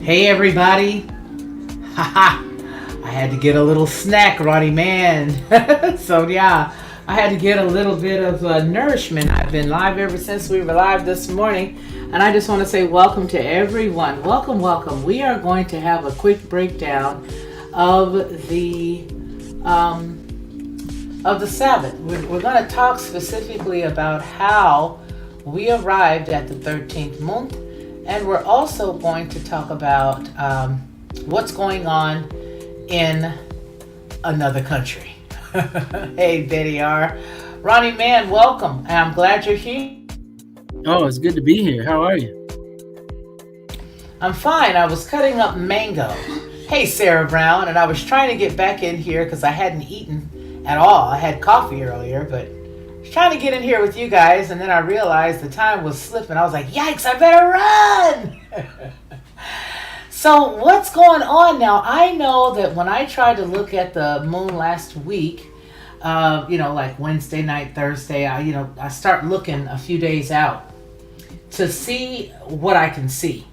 Hey everybody! Haha! I had to get a little snack, Ronnie Mann. So yeah, I had to get a little bit of nourishment. I've been live ever since we were live this morning, and I just want to say welcome to everyone. Welcome, welcome. We are going to have a quick breakdown of the Sabbath. We're going to talk specifically about how we arrived at the 13th month, and we're also going to talk about what's going on in another country. Hey, Betty R. Ronnie Mann, welcome. And I'm glad you're here. Oh, it's good to be here. How are you? I'm fine. I was cutting up mango. Hey, Sarah Brown, and I was trying to get back in here because I hadn't eaten at all. I had coffee earlier, but I was trying to get in here with you guys, and then I realized the time was slipping. I was like, yikes, I better run! So, what's going on now? I know that when I tried to look at the moon last week, like Wednesday night, Thursday, I start looking a few days out to see what I can see.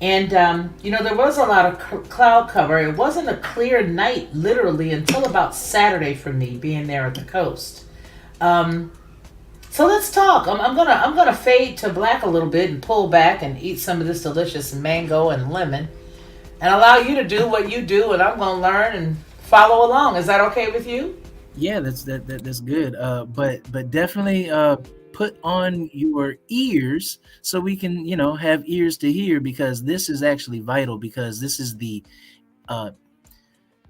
And, there was a lot of cloud cover. It wasn't a clear night, literally, until about Saturday for me being there at the coast. Um, so let's talk. I'm gonna fade to black a little bit and pull back and eat some of this delicious mango and lemon, and allow you to do what you do, and I'm gonna learn and follow along. Is that okay with you? Yeah, that's good. But definitely put on your ears so we can have ears to hear, because this is actually vital, because this is the uh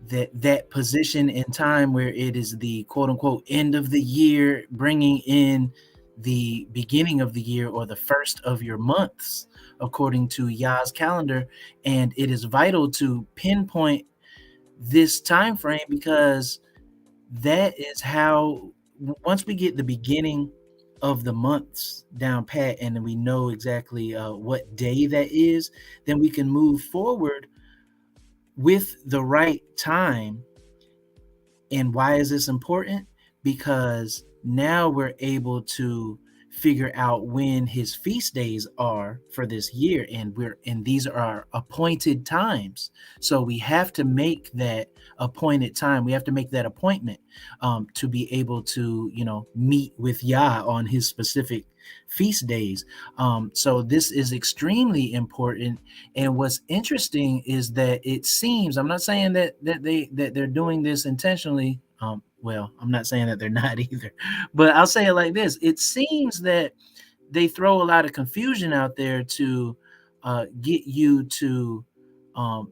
that position in time where it is the quote unquote end of the year, bringing in the beginning of the year, or the first of your months according to Yah's calendar. And it is vital to pinpoint this time frame, because that is how, once we get the beginning of the months down pat, and then we know exactly what day that is, then we can move forward with the right time. And why is this important? Because now we're able to figure out when his feast days are for this year, and these are our appointed times. So we have to make that appointed time. We have to make that appointment to be able to meet with Yah on his specific feast days. So this is extremely important. And what's interesting is that it seems, I'm not saying that they're doing this intentionally. Well, I'm not saying that they're not either, but I'll say it like this: it seems that they throw a lot of confusion out there to get you to, um,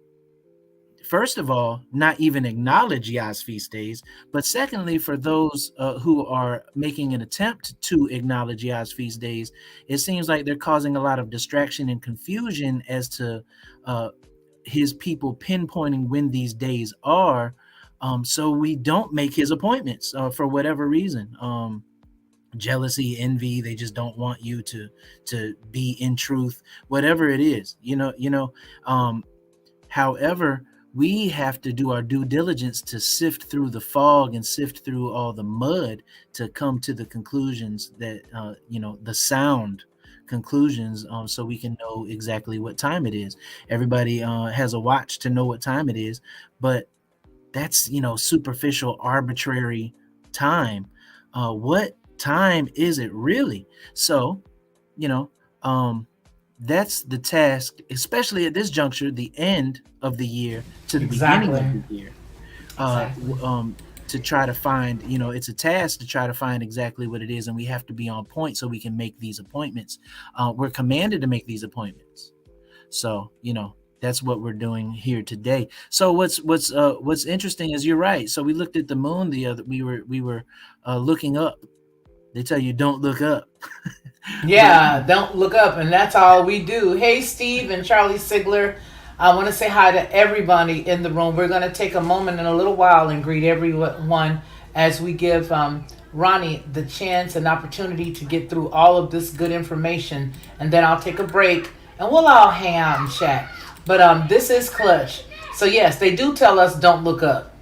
first of all, not even acknowledge Yah's feast days, but secondly, for those who are making an attempt to acknowledge Yah's feast days, it seems like they're causing a lot of distraction and confusion as to uh, his people pinpointing when these days are, so we don't make his appointments for whatever reason. Jealousy, envy, they just don't want you to be in truth, whatever it is, however, we have to do our due diligence to sift through the fog and sift through all the mud to come to the conclusions that, the sound conclusions, so we can know exactly what time it is. Everybody has a watch to know what time it is, but that's, superficial, arbitrary time. What time is it really? So, you know, um, that's the task, especially at this juncture, the end of the year to the beginning Exactly. of the year, Exactly. to try to find, it's a task to try to find exactly what it is. And we have to be on point so we can make these appointments. We're commanded to make these appointments. So, that's what we're doing here today. So what's interesting is, you're right. So we looked at the moon the other, we were looking up. They tell you don't look up. But Yeah, don't look up, and that's all we do. Hey, Steve and Charlie Sigler. I want to say hi to everybody in the room. We're going to take a moment in a little while and greet everyone as we give Ronnie the chance and opportunity to get through all of this good information. And then I'll take a break and we'll all hang out and chat. But this is Clutch. So, yes, they do tell us don't look up.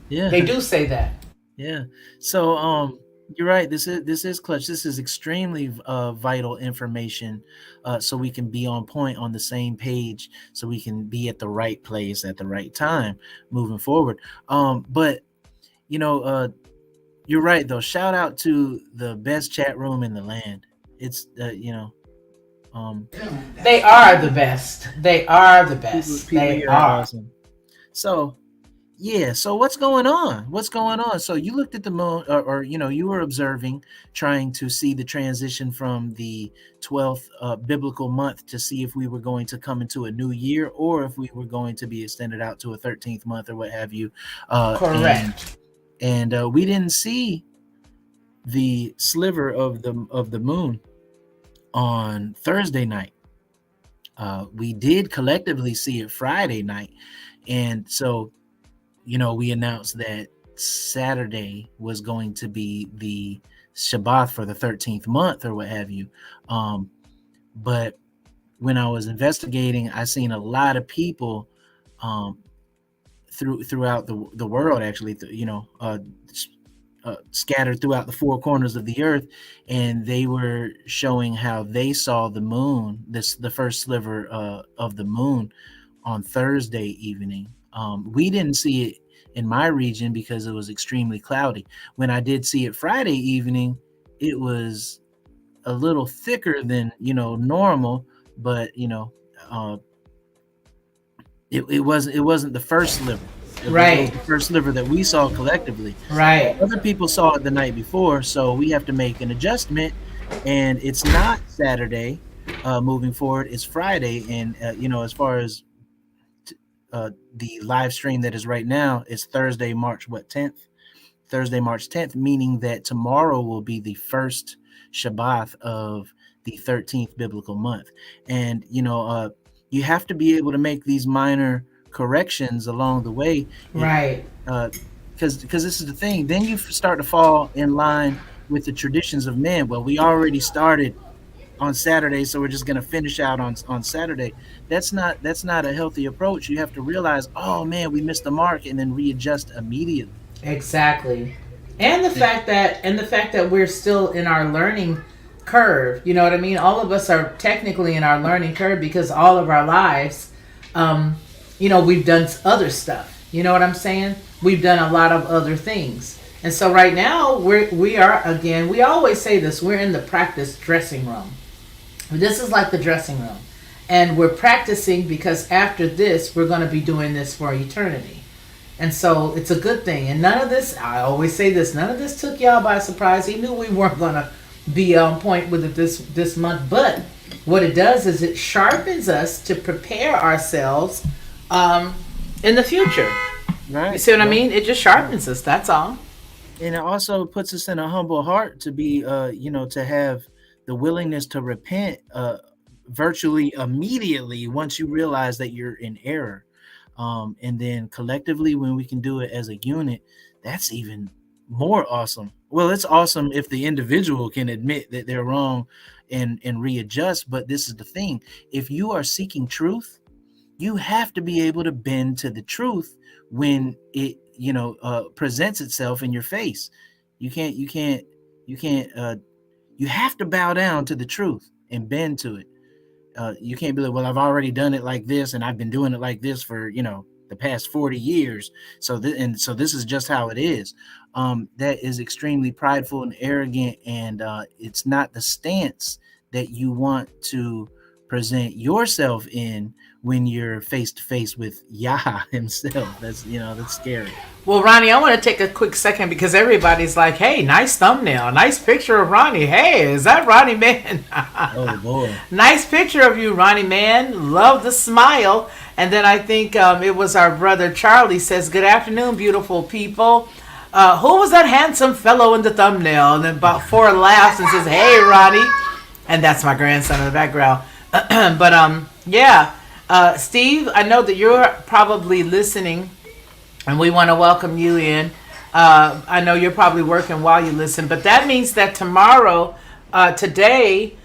yeah, They do say that. yeah. So You're right. This is clutch. This is extremely vital information, so we can be on point, on the same page, so we can be at the right place at the right time moving forward. But you know, you're right though. Shout out to the best chat room in the land. It's um, They are the best. They are the best. people They here are are. awesome. So yeah. So what's going on? What's going on? So you looked at the moon, or you were observing, trying to see the transition from the 12th biblical month to see if we were going to come into a new year, or if we were going to be extended out to a 13th month or what have you. Uh, and Correct. we didn't see the sliver of the moon on Thursday night. We did collectively see it Friday night, and so we announced that Saturday was going to be the Shabbat for the 13th month or what have you. But when I was investigating, I seen a lot of people um, throughout the world, actually, scattered throughout the four corners of the earth, and they were showing how they saw the moon, the first sliver of the moon on Thursday evening. We didn't see it in my region because it was extremely cloudy. When I did see it Friday evening, it was a little thicker than normal, but uh, it wasn't the first sliver. It was Right. the first sliver that we saw collectively. Right. Other people saw it the night before, so we have to make an adjustment. And it's not Saturday moving forward; it's Friday. And as far as the live stream that is right now, is Thursday, March 10th. Thursday, March 10th, meaning that tomorrow will be the first Shabbat of the 13th biblical month. And you have to be able to make these minor corrections along the way. Right. Because this is the thing. Then you start to fall in line with the traditions of men. Well, we already started on Saturday, so we're just going to finish out on Saturday. That's not a healthy approach. You have to realize, oh man, we missed the mark, and then readjust immediately. Exactly. And the fact that we're still in our learning curve. You know what I mean? All of us are technically in our learning curve because all of our lives, um, we've done other stuff. You know what I'm saying? We've done a lot of other things. And so right now we are again, we always say this, we're in the practice dressing room. This is like the dressing room. And we're practicing because after this we're going to be doing this for eternity. And so it's a good thing. And none of this, I always say this, none of this took y'all by surprise. He knew we weren't going to be on point with it this month. But what it does is it sharpens us to prepare ourselves um, in the future. You Right, see what I right, mean? It just right. sharpens us. That's all. And it also puts us in a humble heart to be, to have the willingness to repent virtually immediately once you realize that you're in error. And then collectively, when we can do it as a unit, that's even more awesome. Well, it's awesome if the individual can admit that they're wrong and readjust. But this is the thing: if you are seeking truth, you have to be able to bend to the truth when it presents itself in your face. You can't you can't you can't uh you have to bow down to the truth and bend to it. You can't be like, well, I've already done it like this, and I've been doing it like this for the past 40 years. So this is just how it is. That is extremely prideful and arrogant, and it's not the stance that you want to present yourself in when you're face to face with Yah himself. That's scary. Well, Ronnie, I want to take a quick second because everybody's like, hey, nice thumbnail, nice picture of Ronnie. Hey, is that Ronnie Mann? Oh boy. Nice picture of you, Ronnie Mann. Love the smile. And then I think it was our brother Charlie says, good afternoon, beautiful people. Who was that handsome fellow in the thumbnail? And then about four laughs and says, hey, Ronnie. And that's my grandson in the background. But yeah. Steve, I know that you're probably listening, and we want to welcome you in. I know you're probably working while you listen, but that means that tomorrow, today,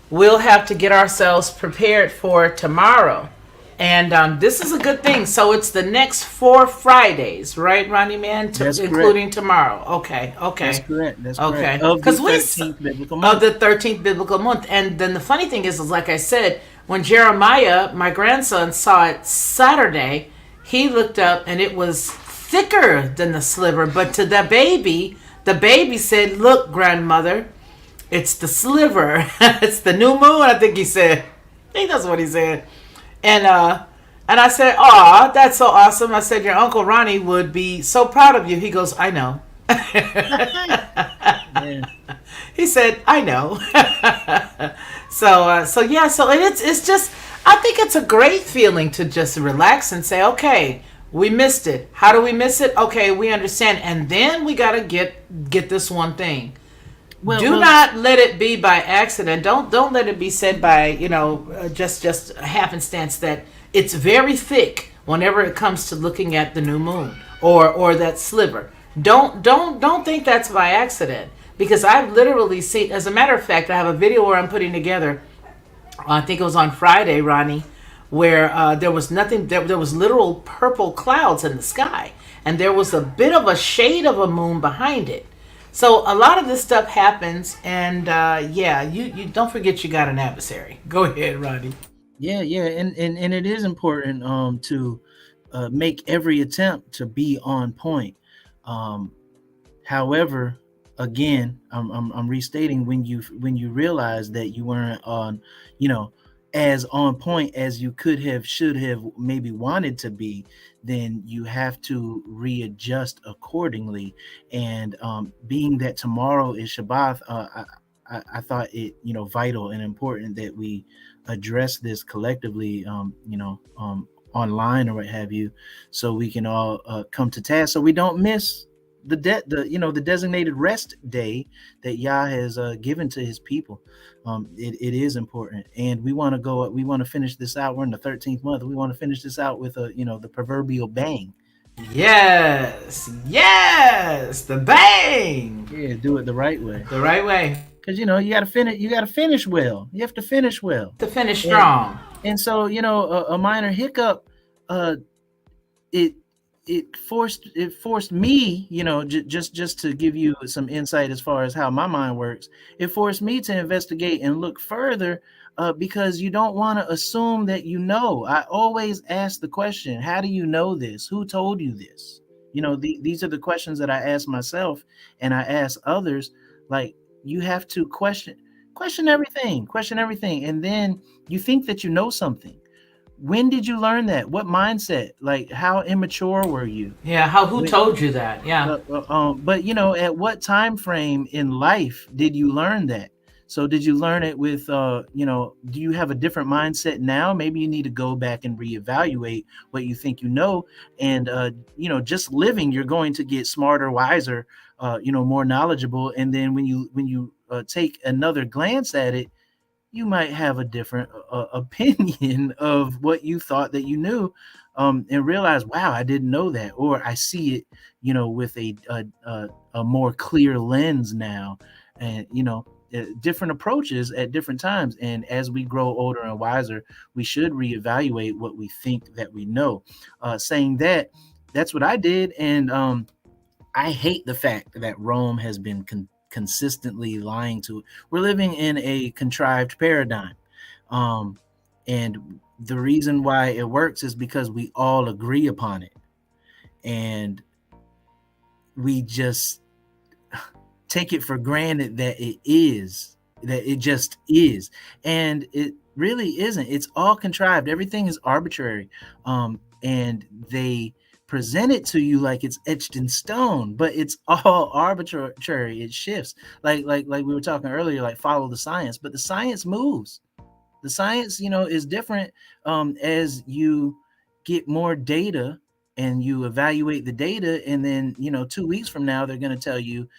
we'll have to get ourselves prepared for tomorrow. And this is a good thing. So it's the next 4 Fridays, right, Ronnie Man? That's correct. Including tomorrow. Okay, That's okay, correct. That's correct. okay. Of the Because 13th biblical of month. the 13th biblical month. And then the funny thing is like I said, when Jeremiah, my grandson, saw it Saturday, he looked up and it was thicker than the sliver. But to the baby said, "Look, grandmother, it's the sliver. It's the new moon." I think he said. I think that's what he said. And I said, "Aw, that's so awesome." I said, "Your Uncle Ronnie would be so proud of you." He goes, "I know." Yeah. He said, "I know." So yeah, so it's just, I think it's a great feeling to just relax and say, "Okay, we missed it. How do we miss it? Okay, we understand, and then we gotta get this one thing. Do Well, not let it be by accident. Don't let it be said by just happenstance that it's very thick whenever it comes to looking at the new moon or that sliver. Don't think that's by accident, because I've literally seen. As a matter of fact, I have a video where I'm putting together. I think it was on Friday, Ronnie, where there was nothing. There was literal purple clouds in the sky, and there was a bit of a shade of a moon behind it. So a lot of this stuff happens, and yeah, you don't forget you got an adversary. Go ahead, Ronnie. yeah, yeah, and it is important to make every attempt to be on point. Um, However, again, I'm restating, when you realize that you weren't on, you know, as on point as you could have, should have, maybe wanted to be, then you have to readjust accordingly. And being that tomorrow is Shabbat, I thought it, vital and important that we address this collectively, online or what have you, so we can all come to task, so we don't miss the designated rest day that Yah has given to his people. It is important, and we want to go. We want to finish this out. We're in the 13th month. We want to finish this out with the proverbial bang. Yes, yes, the bang, Yeah, do it the right way. the right way Because you got to finish. You got to finish well. You have to finish well. to finish And strong. so a minor hiccup, uh, it it forced me, just to give you some insight as far as how my mind works. It forced me to investigate and look further, because you don't want to assume that I always ask the question, how do you know this? Who told you this? These are the questions that I ask myself, and I ask others. Like, you have to question everything, and then you think that you know something. When did you learn that? What mindset? Like, how immature were you? Yeah, how who When, told you that? Yeah. but at what time frame in life did you learn that? So did you learn it with, do you have a different mindset now? Maybe you need to go back and reevaluate what you think you know. And, just living, you're going to get smarter, wiser, more knowledgeable. And then when you take another glance at it, you might have a different opinion of what you thought that you knew, and realize, wow, I didn't know that, or I see it, with a more clear lens now, and different approaches at different times. And as we grow older and wiser, we should reevaluate what we think that we know. Saying that, that's what I did, and I hate the fact that Rome has been consistently lying to it. We're living in a contrived paradigm. Um, and the reason why it works is because we all agree upon it. And we just take it for granted that it just is. And it really isn't. It's all contrived. Everything is arbitrary. And they present it to you like it's etched in stone, but it's all arbitrary. It shifts. Like we were talking earlier, like, follow the science, but the science moves. The science, is different, as you get more data and you evaluate the data, and then 2 weeks from now they're going to tell you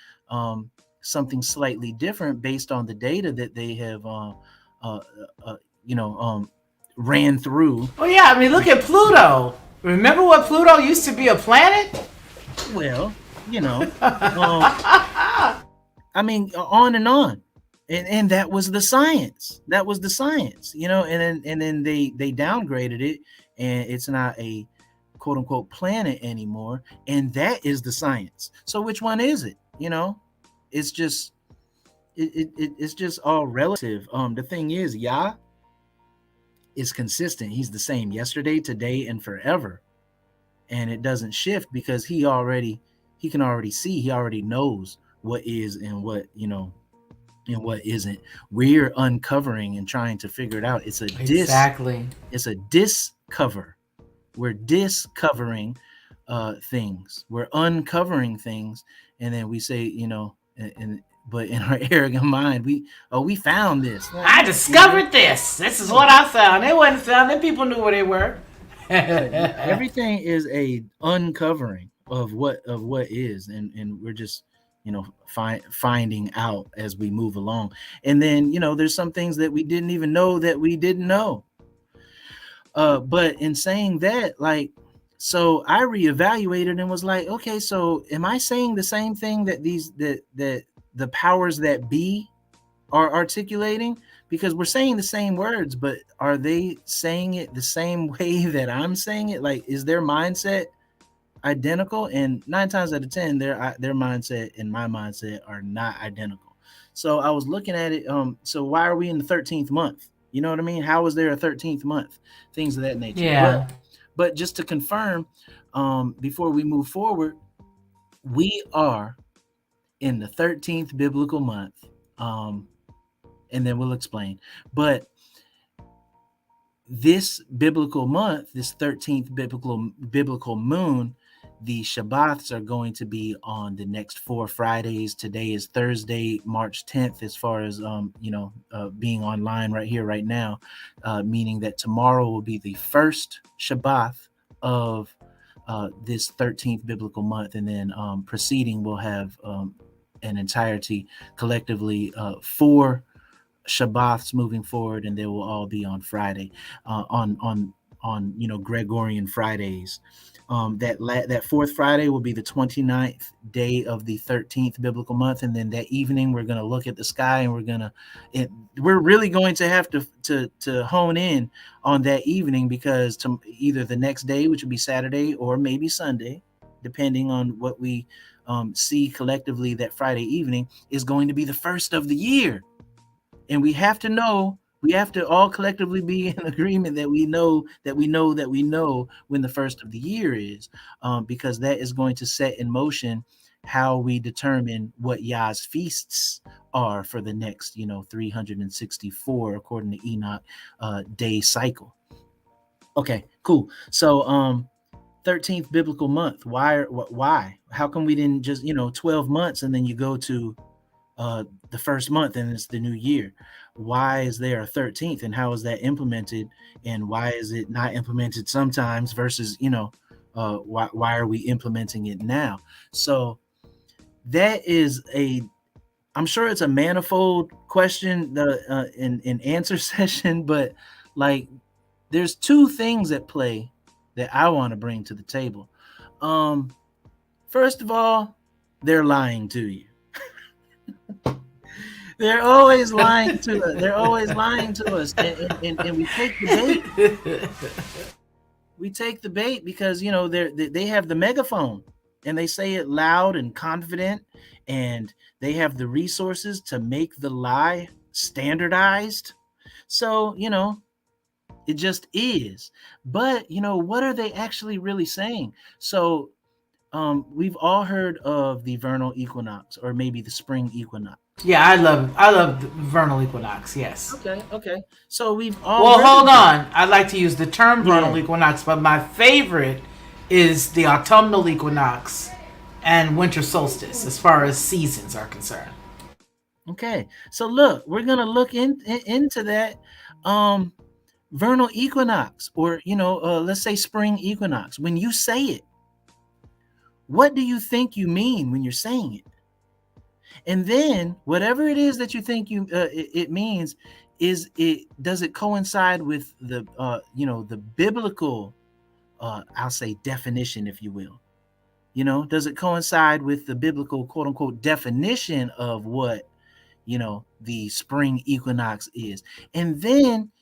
something slightly different based on the data that they have uh, uh, you know ran through. Oh yeah, I mean, look at Pluto. Remember what Pluto used to be, a planet? Well, I mean, on and on. And that was the science. And then they downgraded it, and it's not a quote unquote planet anymore, and that is the science. So which one is it? It's just it's just all relative. The thing is, Yah is consistent. He's the same yesterday, today, and forever, and it doesn't shift because he can already see. He already knows what is and what and what isn't. We're uncovering and trying to figure it out. Exactly. It's a discover. We're discovering things. We're uncovering things, and then we say, but in our arrogant mind, we found this. Well, I idiot. discovered this. This is what I found. They wasn't found. Them people knew where they were. Everything is a uncovering of what is, and we're just finding out as we move along. And then there's some things that we didn't even know that we didn't know. But in saying that, like, so I reevaluated and was like, okay, so am I saying the same thing that that the powers that be are articulating? Because we're saying the same words, but are they saying it the same way that I'm saying it? Like, is their mindset identical? And 9 times out of 10, their mindset and my mindset are not identical. So I was looking at it. So why are we in the 13th month? You know what I mean? How is there a 13th month? Things of that nature. Yeah. But just to confirm, before we move forward, we are in the 13th biblical month. And then we'll explain. But this biblical month, this 13th biblical moon, the Shabbaths are going to be on the next 4 Fridays. Today is Thursday, March 10th, as far as being online right here, right now, meaning that tomorrow will be the first Shabbath of this 13th biblical month, and then proceeding will have an entirety collectively 4 Shabbaths moving forward, and they will all be on Friday, on Gregorian Fridays. That fourth Friday will be the 29th day of the 13th biblical month, and then that evening we're going to look at the sky, and we're really going to have to hone in on that evening, because to either the next day, which would be Saturday, or maybe Sunday, depending on what we see collectively, that Friday evening is going to be the first of the year. And we have to all collectively be in agreement that we know when the first of the year is, because that is going to set in motion how we determine what Yah's feasts are for the next 364 according to Enoch day cycle. Okay, cool. So 13th biblical month. Why how come we didn't just 12 months and then you go to the first month and it's the new year? Why is there a 13th, and how is that implemented, and why is it not implemented sometimes versus why are we implementing it now? So that is I'm sure it's a manifold question, in answer session, but like there's 2 things at play that I want to bring to the table. First of all, they're lying to you. They're always lying to us. They're always lying to us, and we take the bait. We take the bait because they have the megaphone, and they say it loud and confident, and they have the resources to make the lie standardized. So it just is. But what are they actually really saying? So we've all heard of the vernal equinox, or maybe the spring equinox. Yeah, I love the vernal equinox. Yes. Okay. So we've all Well, heard hold of it. on. I like to use the term vernal equinox, but my favorite is the autumnal equinox and winter solstice, as far as seasons are concerned. Okay. So look, we're gonna look into that vernal equinox, or let's say spring equinox. When you say it, what do you think you mean when you're saying it? And then whatever it is that you think it means, does it coincide with the the biblical I'll say definition, if you will? Does it coincide with the biblical quote unquote definition of what the spring equinox is? And then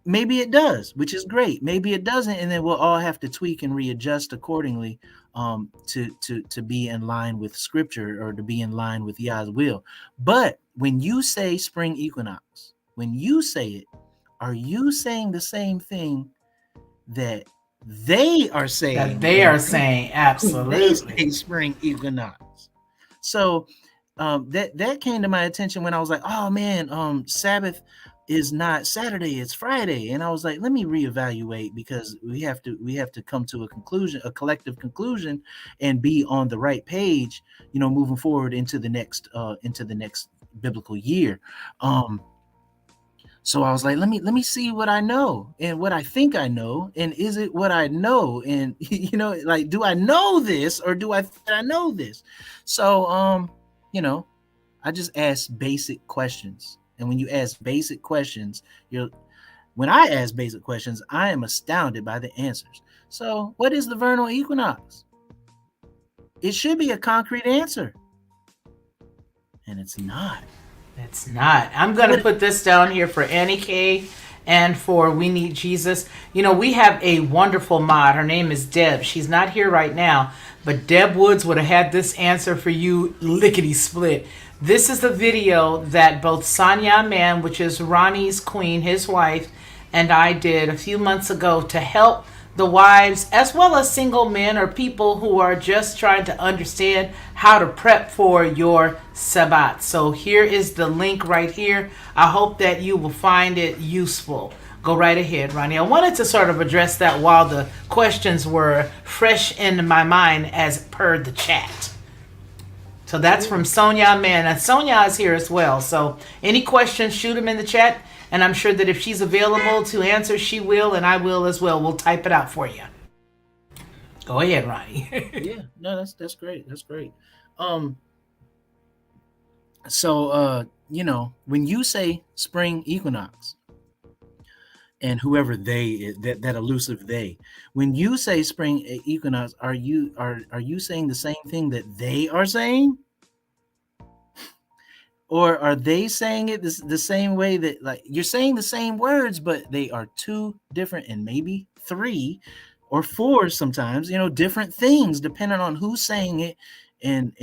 maybe it does, which is great. Maybe it doesn't, and then we'll all have to tweak and readjust accordingly, to be in line with scripture, or to be in line with Yah's will. But when you say spring equinox, when you say it, are you saying the same thing that they are That saying they are saying when they absolutely. say spring equinox? So that came to my attention when I was like, oh man, Sabbath is not Saturday, it's Friday. And I was like, let me reevaluate, because we have to come to a conclusion, a collective conclusion, and be on the right page, moving forward into the next biblical year. So I was like, let me see what I know and what I think I know, and is it what I know? And like, do I know this, or do I think I know this? So you know, I just ask basic questions. And when you ask basic questions, when I ask basic questions, I am astounded by the answers. So, what is the vernal equinox? It should be a concrete answer, and it's not. It's not. I'm going to What? put this down here for Annie K and for We Need Jesus. We have a wonderful mod. Her name is Deb. She's not here right now, but Deb Woods would have had this answer for you lickety split. This is the video that both Sonia Mann, which is Ronnie's queen, his wife, and I did a few months ago to help the wives, as well as single men or people who are just trying to understand how to prep for your Sabbath. So here is the link right here. I hope that you will find it useful. Go right ahead, Ronnie. I wanted to sort of address that while the questions were fresh in my mind as per the chat. So that's from Sonia Mann. And Sonia is here as well. So any questions, shoot them in the chat. And I'm sure that if she's available to answer, she will, and I will as well. We'll type it out for you. Go ahead, Ronnie. Yeah, no, that's great. That's great. Um, so when you say spring equinox, and whoever they is, that elusive they, when you say spring equinox, are you saying the same thing that they are saying? Or are they saying it the same way that, like, you're saying the same words, but they are two different, and maybe three or four sometimes, different things depending on who's saying it, and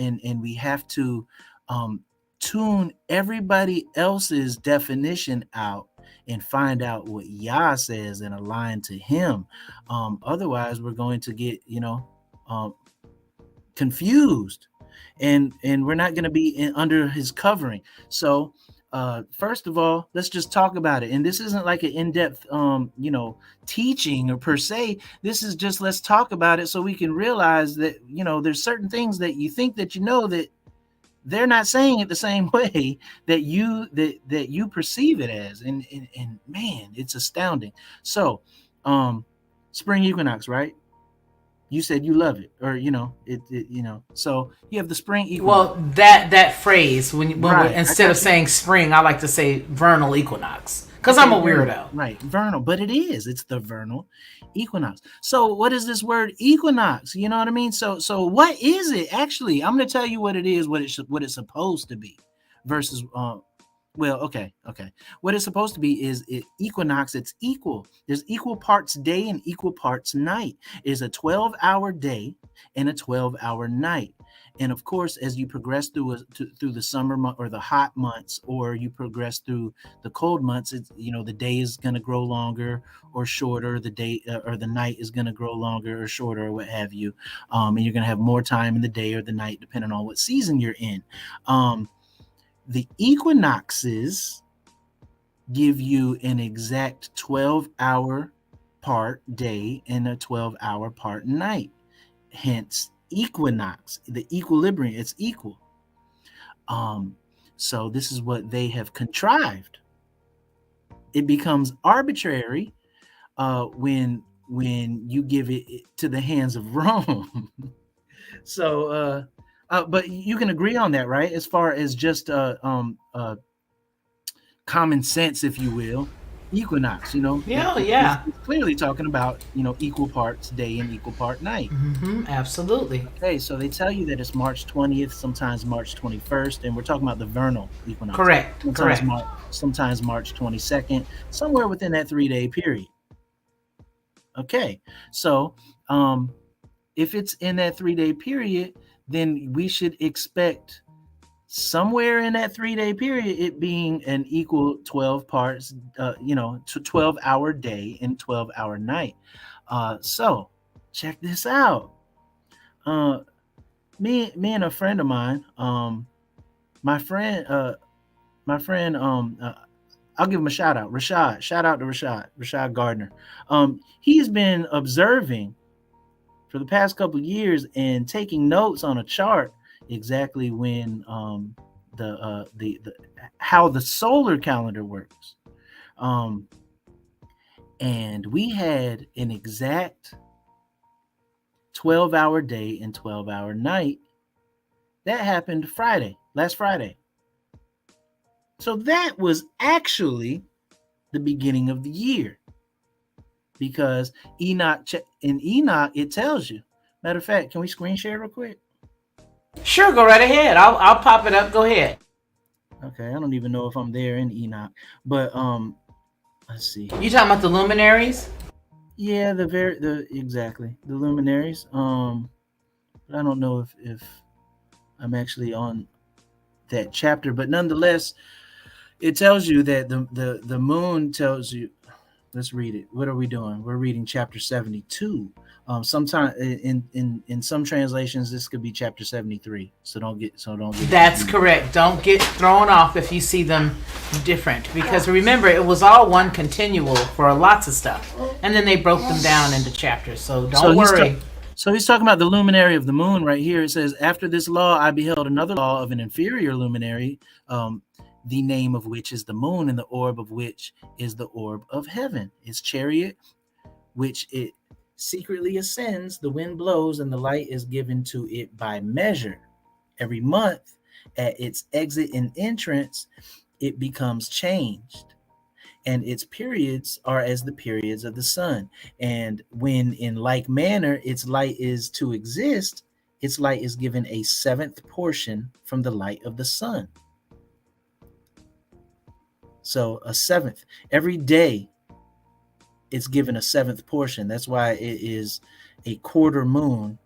we have to um, tune everybody else's definition out and find out what Yah says and align to him. Otherwise, we're going to get um, confused, and we're not going to be under his covering. So first of all, let's just talk about it. And this isn't like an in-depth teaching or per se. This is just, let's talk about it so we can realize that there's certain things that you think that that they're not saying it the same way that you perceive it as. And man, it's astounding. So spring equinox, right? You said you love it, or so you have the spring equinox. Well, that phrase, when Right. instead of saying spring, I like to say vernal equinox because I'm a weirdo. Right, vernal, but it's the vernal equinox. So what is this word equinox? You know what I mean? So what is it actually? I'm going to tell you what it is, what it's supposed to be, versus well, okay. What it's supposed to be is equinox. It's equal. There's equal parts day and equal parts night. It is a 12-hour day and a 12-hour night. And of course, as you progress through the summer month or the hot months, or you progress through the cold months, it's, the day is going to grow longer or shorter. The day or the night is going to grow longer or shorter, or what have you. And you're going to have more time in the day or the night, depending on what season you're in. The equinoxes give you an exact 12-hour part day and a 12-hour part night. Hence, equinox, the equilibrium, it's equal. So this is what they have contrived. It becomes arbitrary when you give it to the hands of Rome. So but you can agree on that, right? As far as just common sense, if you will. Equinox, Yeah. it's clearly talking about equal parts day and equal part night. Absolutely. Okay, so they tell you that it's March 20th, sometimes March 21st, and we're talking about the vernal equinox. Correct. Sometimes sometimes March 22nd, somewhere within that 3-day period. Okay, so if it's in that 3-day period, then we should expect somewhere in that 3-day period it being an equal 12 parts, to 12-hour day and 12-hour night. So check this out. Uh, me and a friend of mine, my friend, I'll give him a shout out. Rashad, shout out to Rashad Gardner. He's been observing for the past couple of years and taking notes on a chart exactly when the how the solar calendar works. And we had an exact 12-hour day and 12-hour night. That happened last Friday. So that was actually the beginning of the year, because in Enoch it tells you. Matter of fact, can we screen share real quick? Sure, go right ahead. I'll pop it up. Go ahead. Okay, I don't even know if I'm there in Enoch, but let's see. You talking about the luminaries? Yeah, exactly the luminaries. But I don't know if I'm actually on that chapter, but nonetheless, it tells you that the moon tells you. Let's read it. What are we doing? We're reading chapter 72. Sometime in some translations, this could be chapter 73. So don't get That's correct. Don't get thrown off if you see them different, because remember, it was all one continual for lots of stuff, and then they broke them down into chapters. So don't worry. So he's talking about the luminary of the moon right here. It says, after this law, I beheld another law of an inferior luminary, the name of which is the moon, and the orb of which is the orb of heaven. Its chariot, which it secretly ascends, the wind blows, and the light is given to it by measure. Every month, at its exit and entrance, it becomes changed, and its periods are as the periods of the sun. And when in like manner its light is to exist, its light is given a seventh portion from the light of the sun. So a seventh. Every day it's given a seventh portion. That's why it is a quarter moon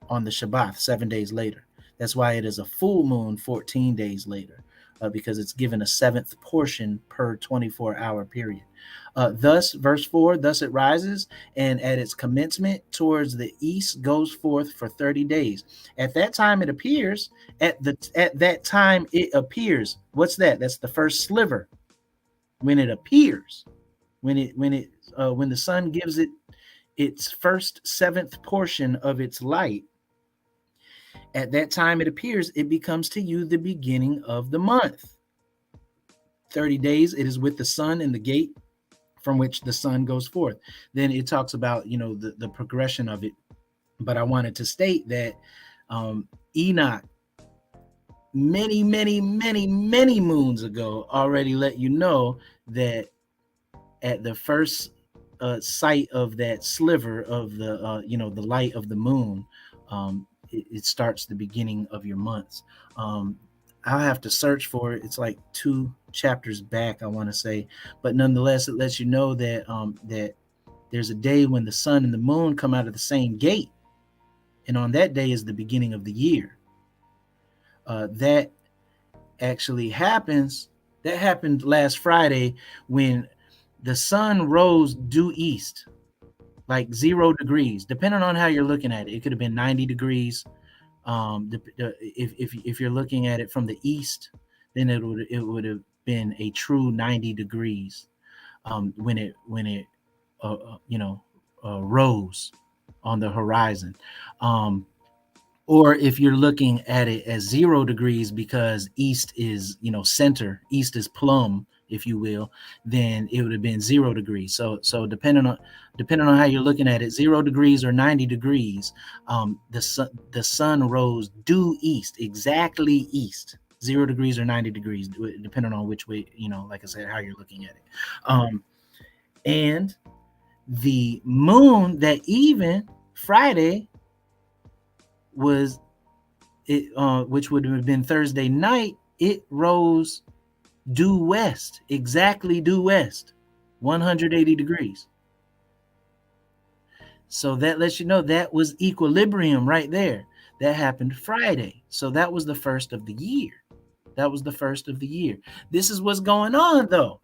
on the Shabbat 7 days later. That's why it is a full moon 14 days later, because it's given a seventh portion per 24-hour period. Thus, verse 4, thus it rises, and at its commencement towards the east goes forth for 30 days. At that time it appears. At that time it appears. What's that? That's the first sliver. When it appears, when the sun gives it its first seventh portion of its light, at that time it appears, it becomes to you the beginning of the month. 30 days it is with the sun in the gate from which the sun goes forth. Then it talks about the progression of it. But I wanted to state that Enoch many moons ago already let you know that at the first sight of that sliver of the light of the moon, it starts the beginning of your months. I'll have to search for it. It's like 2 chapters back, I want to say, but nonetheless, it lets you know that that there's a day when the sun and the moon come out of the same gate, and on that day is the beginning of the year. That actually happens. That happened last Friday when the sun rose due east, like 0 degrees, depending on how you're looking at it. It could have been 90 degrees. If you're looking at it from the east, then it would have been a true 90 degrees when it rose on the horizon. Or if you're looking at it as 0 degrees, because east is, center, east is plumb, if you will, then it would have been 0 degrees. So depending on how you're looking at it, 0 degrees or 90 degrees, the sun rose due east, exactly east, 0 degrees or 90 degrees, depending on which way, like I said, how you're looking at it. And the moon that even Friday was it, which would have been Thursday night, it rose due west, exactly due west, 180 degrees. So that lets you know that was equilibrium right there. That happened Friday. So that was the first of the year. That was the first of the year. This is what's going on though.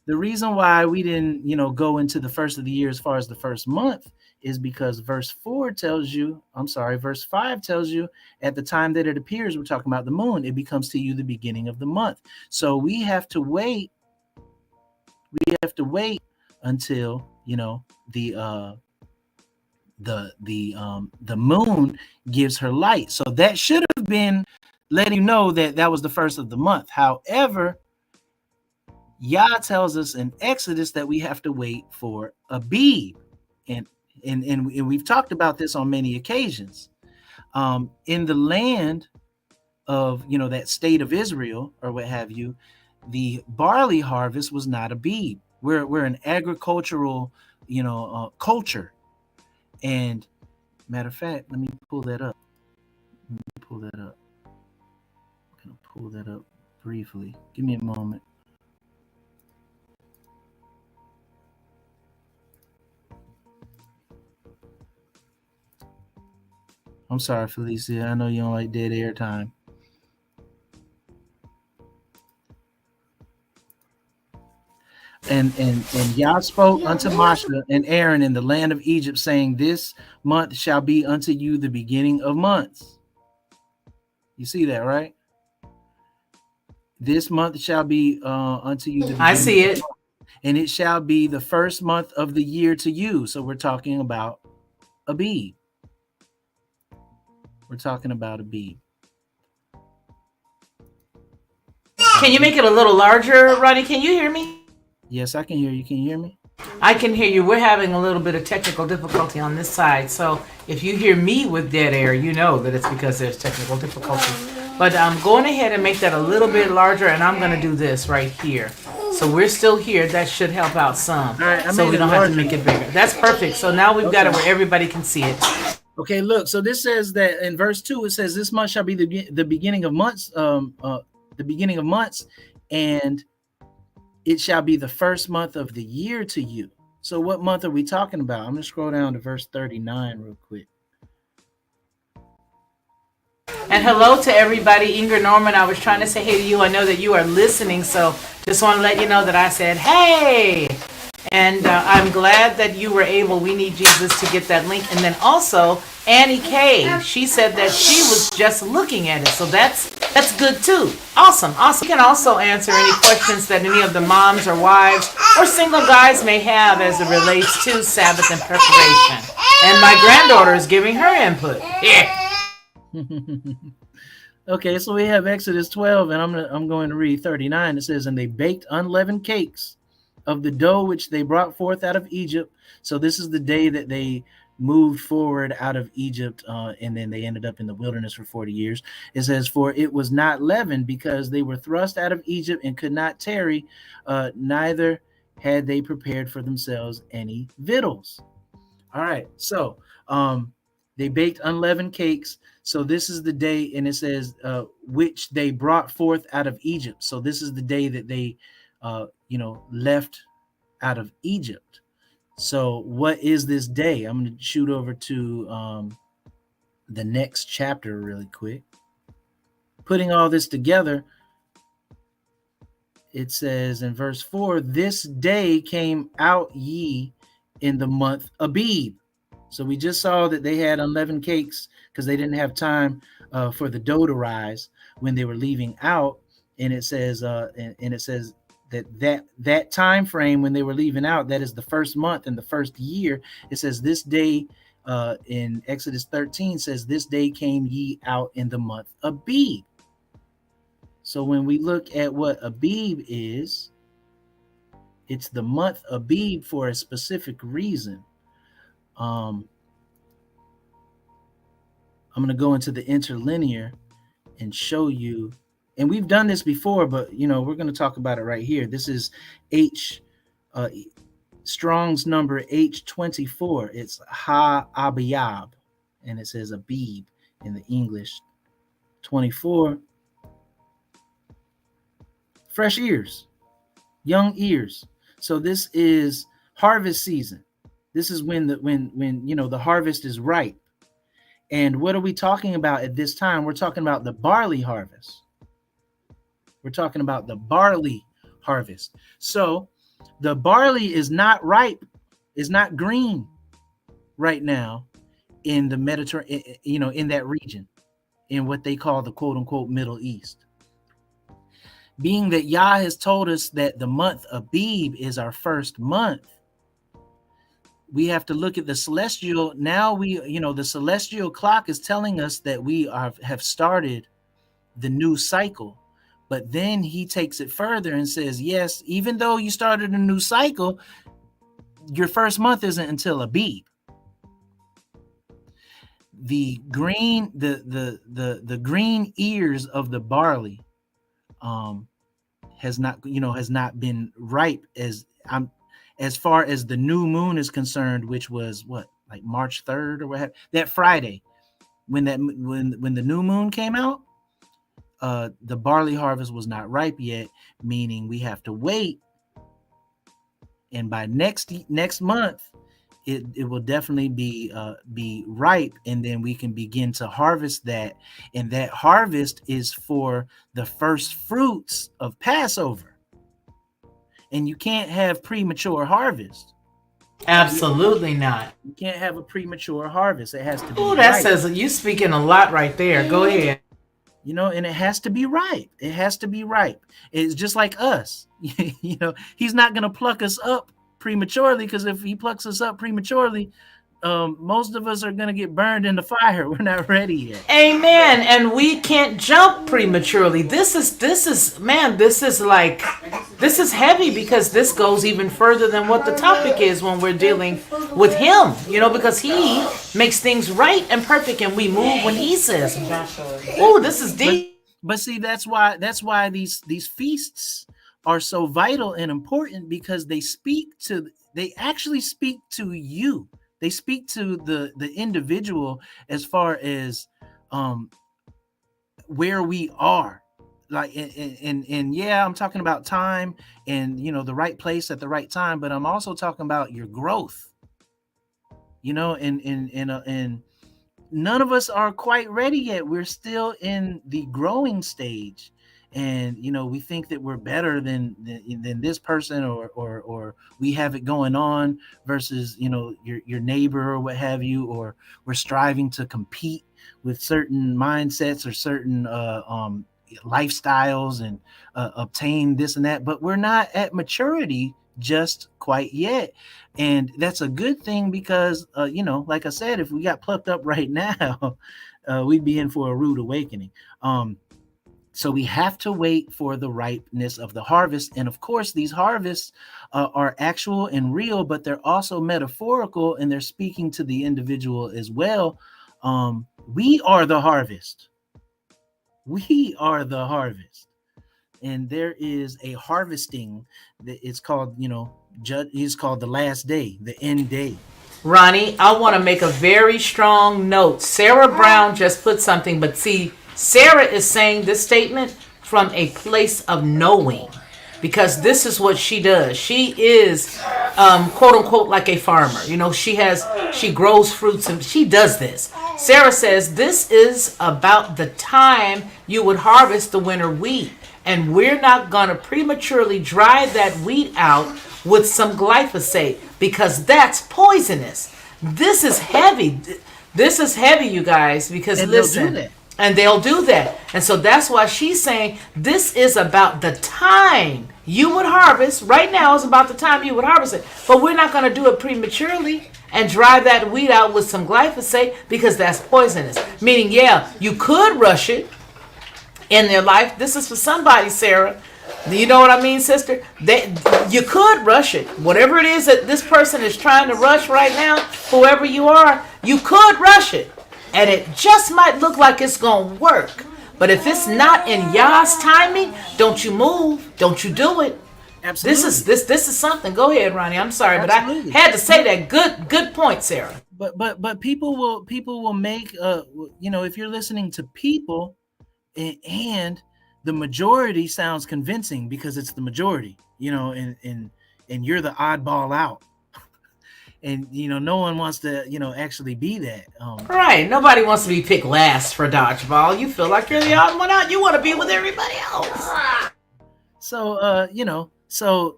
The reason why we didn't, go into the first of the year as far as the first month is because verse 4 tells you, verse 5 tells you at the time that it appears, we're talking about the moon, it becomes to you the beginning of the month. So we have to wait. We have to wait until, the moon gives her light. So that should have been letting you know that that was the first of the month. However, Yah tells us in Exodus that we have to wait for Abib, and we've talked about this on many occasions. In the land of that state of Israel or what have you, the barley harvest was not Abib. We're an agricultural culture, and matter of fact, let me pull that up. I'm gonna pull that up briefly. Give me a moment. I'm sorry, Felicia. I know you don't like dead air time. And Yah spoke unto Moshe and Aaron in the land of Egypt, saying, "This month shall be unto you the beginning of months." You see that, right? This month shall be unto you the beginning. I see it. And it shall be the first month of the year to you. So we're talking about Abib. We're talking about Abib. Can you make it a little larger, Ronnie? Can you hear me? Yes, I can hear you. Can you hear me? I can hear you. We're having a little bit of technical difficulty on this side. So if you hear me with dead air, you know that it's because there's technical difficulty. But I'm going ahead and make that a little bit larger, and I'm going to do this right here. So we're still here. That should help out some. All right, so we don't have to make it bigger. That's perfect. So now we've got it where everybody can see it. Okay, look. So this says that in verse 2, it says, "This month shall be the beginning of months, the beginning of months, and it shall be the first month of the year to you." So what month are we talking about? I'm going to scroll down to verse 39 real quick. And hello to everybody. Ingrid Norman, I was trying to say hey to you. I know that you are listening, so just want to let you know that I said hey. And I'm glad that you were able, we need Jesus, to get that link. And then also, Annie K, she said that she was just looking at it. So that's good too. Awesome. You can also answer any questions that any of the moms or wives or single guys may have as it relates to Sabbath and preparation. And my granddaughter is giving her input. Yeah. Okay, so we have Exodus 12, and I'm going to read 39. It says, "And they baked unleavened cakes of the dough which they brought forth out of Egypt." So this is the day that they moved forward out of Egypt, and then they ended up in the wilderness for 40 years. It says, "For it was not leavened, because they were thrust out of Egypt and could not tarry, neither had they prepared for themselves any victuals." All right, so they baked unleavened cakes. So this is the day, and it says, which they brought forth out of Egypt. So this is the day that they, left out of Egypt. So what is this day? I'm going to shoot over to the next chapter really quick. Putting all this together, it says in verse 4, "This day came out ye in the month Abib." So we just saw that they had unleavened cakes because they didn't have time for the dough to rise when they were leaving out. And it says, that time frame when they were leaving out, that is the first month and the first year. It says this day in Exodus 13 says, "This day came ye out in the month Abib." So when we look at what Abib is, it's the month Abib for a specific reason. I'm going to go into the interlinear and show you, and we've done this before, but we're going to talk about it right here. This is Strong's number H24. It's Ha Abiyab, and it says Abib in the English. 24. fresh ears, young ears. So this is harvest season. This is when the harvest is ripe. And what are we talking about at this time? We're talking about the barley harvest. We're talking about the barley harvest. So the barley is not ripe, is not green right now in the Mediterranean, in that region, in what they call the quote unquote Middle East. Being that Yah has told us that the month of Abib is our first month, we have to look at the celestial. Now the celestial clock is telling us that we have started the new cycle. But then he takes it further and says, yes, even though you started a new cycle, your first month isn't until Abib. The green, the green ears of the barley has not been ripe as far as the new moon is concerned, which was like March 3rd or what, that Friday when the new moon came out. The barley harvest was not ripe yet, meaning we have to wait. And by next month, it will definitely be ripe, and then we can begin to harvest that. And that harvest is for the first fruits of Passover. And you can't have premature harvest. Absolutely not. You can't have a premature harvest. It has to be. Oh, that says you speaking a lot right there. Go ahead. And it has to be ripe. It has to be ripe. It's just like us. He's not going to pluck us up prematurely, because if he plucks us up prematurely, most of us are going to get burned in the fire. We're not ready yet. Amen. And we can't jump prematurely. This is heavy, because this goes even further than what the topic is when we're dealing with him, because he makes things right and perfect, and we move when he says. Oh, this is deep. But see, that's why these feasts are so vital and important, because they actually speak to you. They speak to the individual as far as where we are. Like, and yeah, I'm talking about time and the right place at the right time, but I'm also talking about your growth. And none of us are quite ready yet. We're still in the growing stage. And we think that we're better than this person, or we have it going on versus your neighbor or what have you, or we're striving to compete with certain mindsets or certain lifestyles and obtain this and that, but we're not at maturity just quite yet. And that's a good thing, because like I said, if we got plucked up right now, we'd be in for a rude awakening. So we have to wait for the ripeness of the harvest. And of course, these harvests are actual and real, but they're also metaphorical, and they're speaking to the individual as well. We are the harvest. We are the harvest. And there is a harvesting that it's called, it's called the last day, the end day. Ronnie, I want to make a very strong note. Sarah Brown just put something, but see, Sarah is saying this statement from a place of knowing, because this is what she does. She is, quote unquote, like a farmer. She grows fruits and she does this. Sarah says this is about the time you would harvest the winter wheat, and we're not going to prematurely dry that wheat out with some glyphosate, because that's poisonous. This is heavy. This is heavy, you guys, because listen. And they'll do that. And so that's why she's saying this is about the time you would harvest. Right now is about the time you would harvest it. But we're not going to do it prematurely and dry that wheat out with some glyphosate, because that's poisonous. Meaning, yeah, you could rush it in their life. This is for somebody, Sarah. You know what I mean, sister? You could rush it. Whatever it is that this person is trying to rush right now, whoever you are, you could rush it. And it just might look like it's going to work. But if it's not in Yah's timing, don't you move. Don't you do it. Absolutely. This is something. Go ahead, Ronnie. I'm sorry, Absolutely. But I had to say that. Good point, Sarah. But people will make if you're listening to people and the majority sounds convincing because it's the majority, and you're the oddball out. And no one wants to actually be that. Right. Nobody wants to be picked last for dodgeball. You feel like you're the odd one out. You want to be with everybody else. So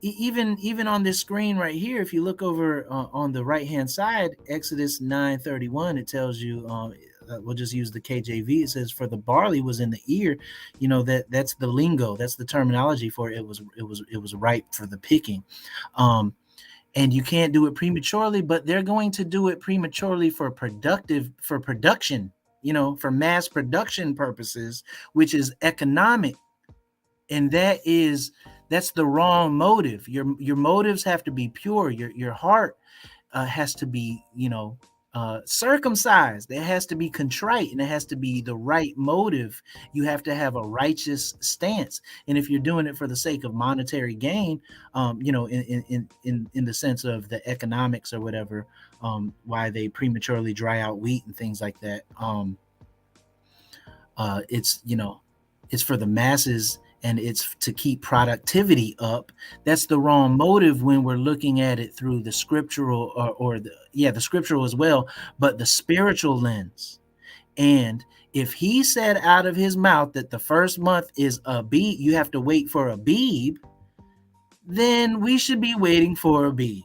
even on this screen right here, if you look over on the right hand side, Exodus 9:31, it tells you, we'll just use the KJV. It says, "For the barley was in the ear," that's the lingo, that's the terminology for it. It was ripe for the picking. And you can't do it prematurely, but they're going to do it prematurely for production, for mass production purposes, which is economic. And that's the wrong motive. Your motives have to be pure. Your heart has to be, circumcised. It has to be contrite, and it has to be the right motive. You have to have a righteous stance. And if you're doing it for the sake of monetary gain, in the sense of the economics or whatever, why they prematurely dry out wheat and things like that, it's for the masses, and it's to keep productivity up. That's the wrong motive when we're looking at it through the scriptural the scriptural as well, but the spiritual lens. And if he said out of his mouth that the first month is Abib, you have to wait for Abib, then we should be waiting for Abib.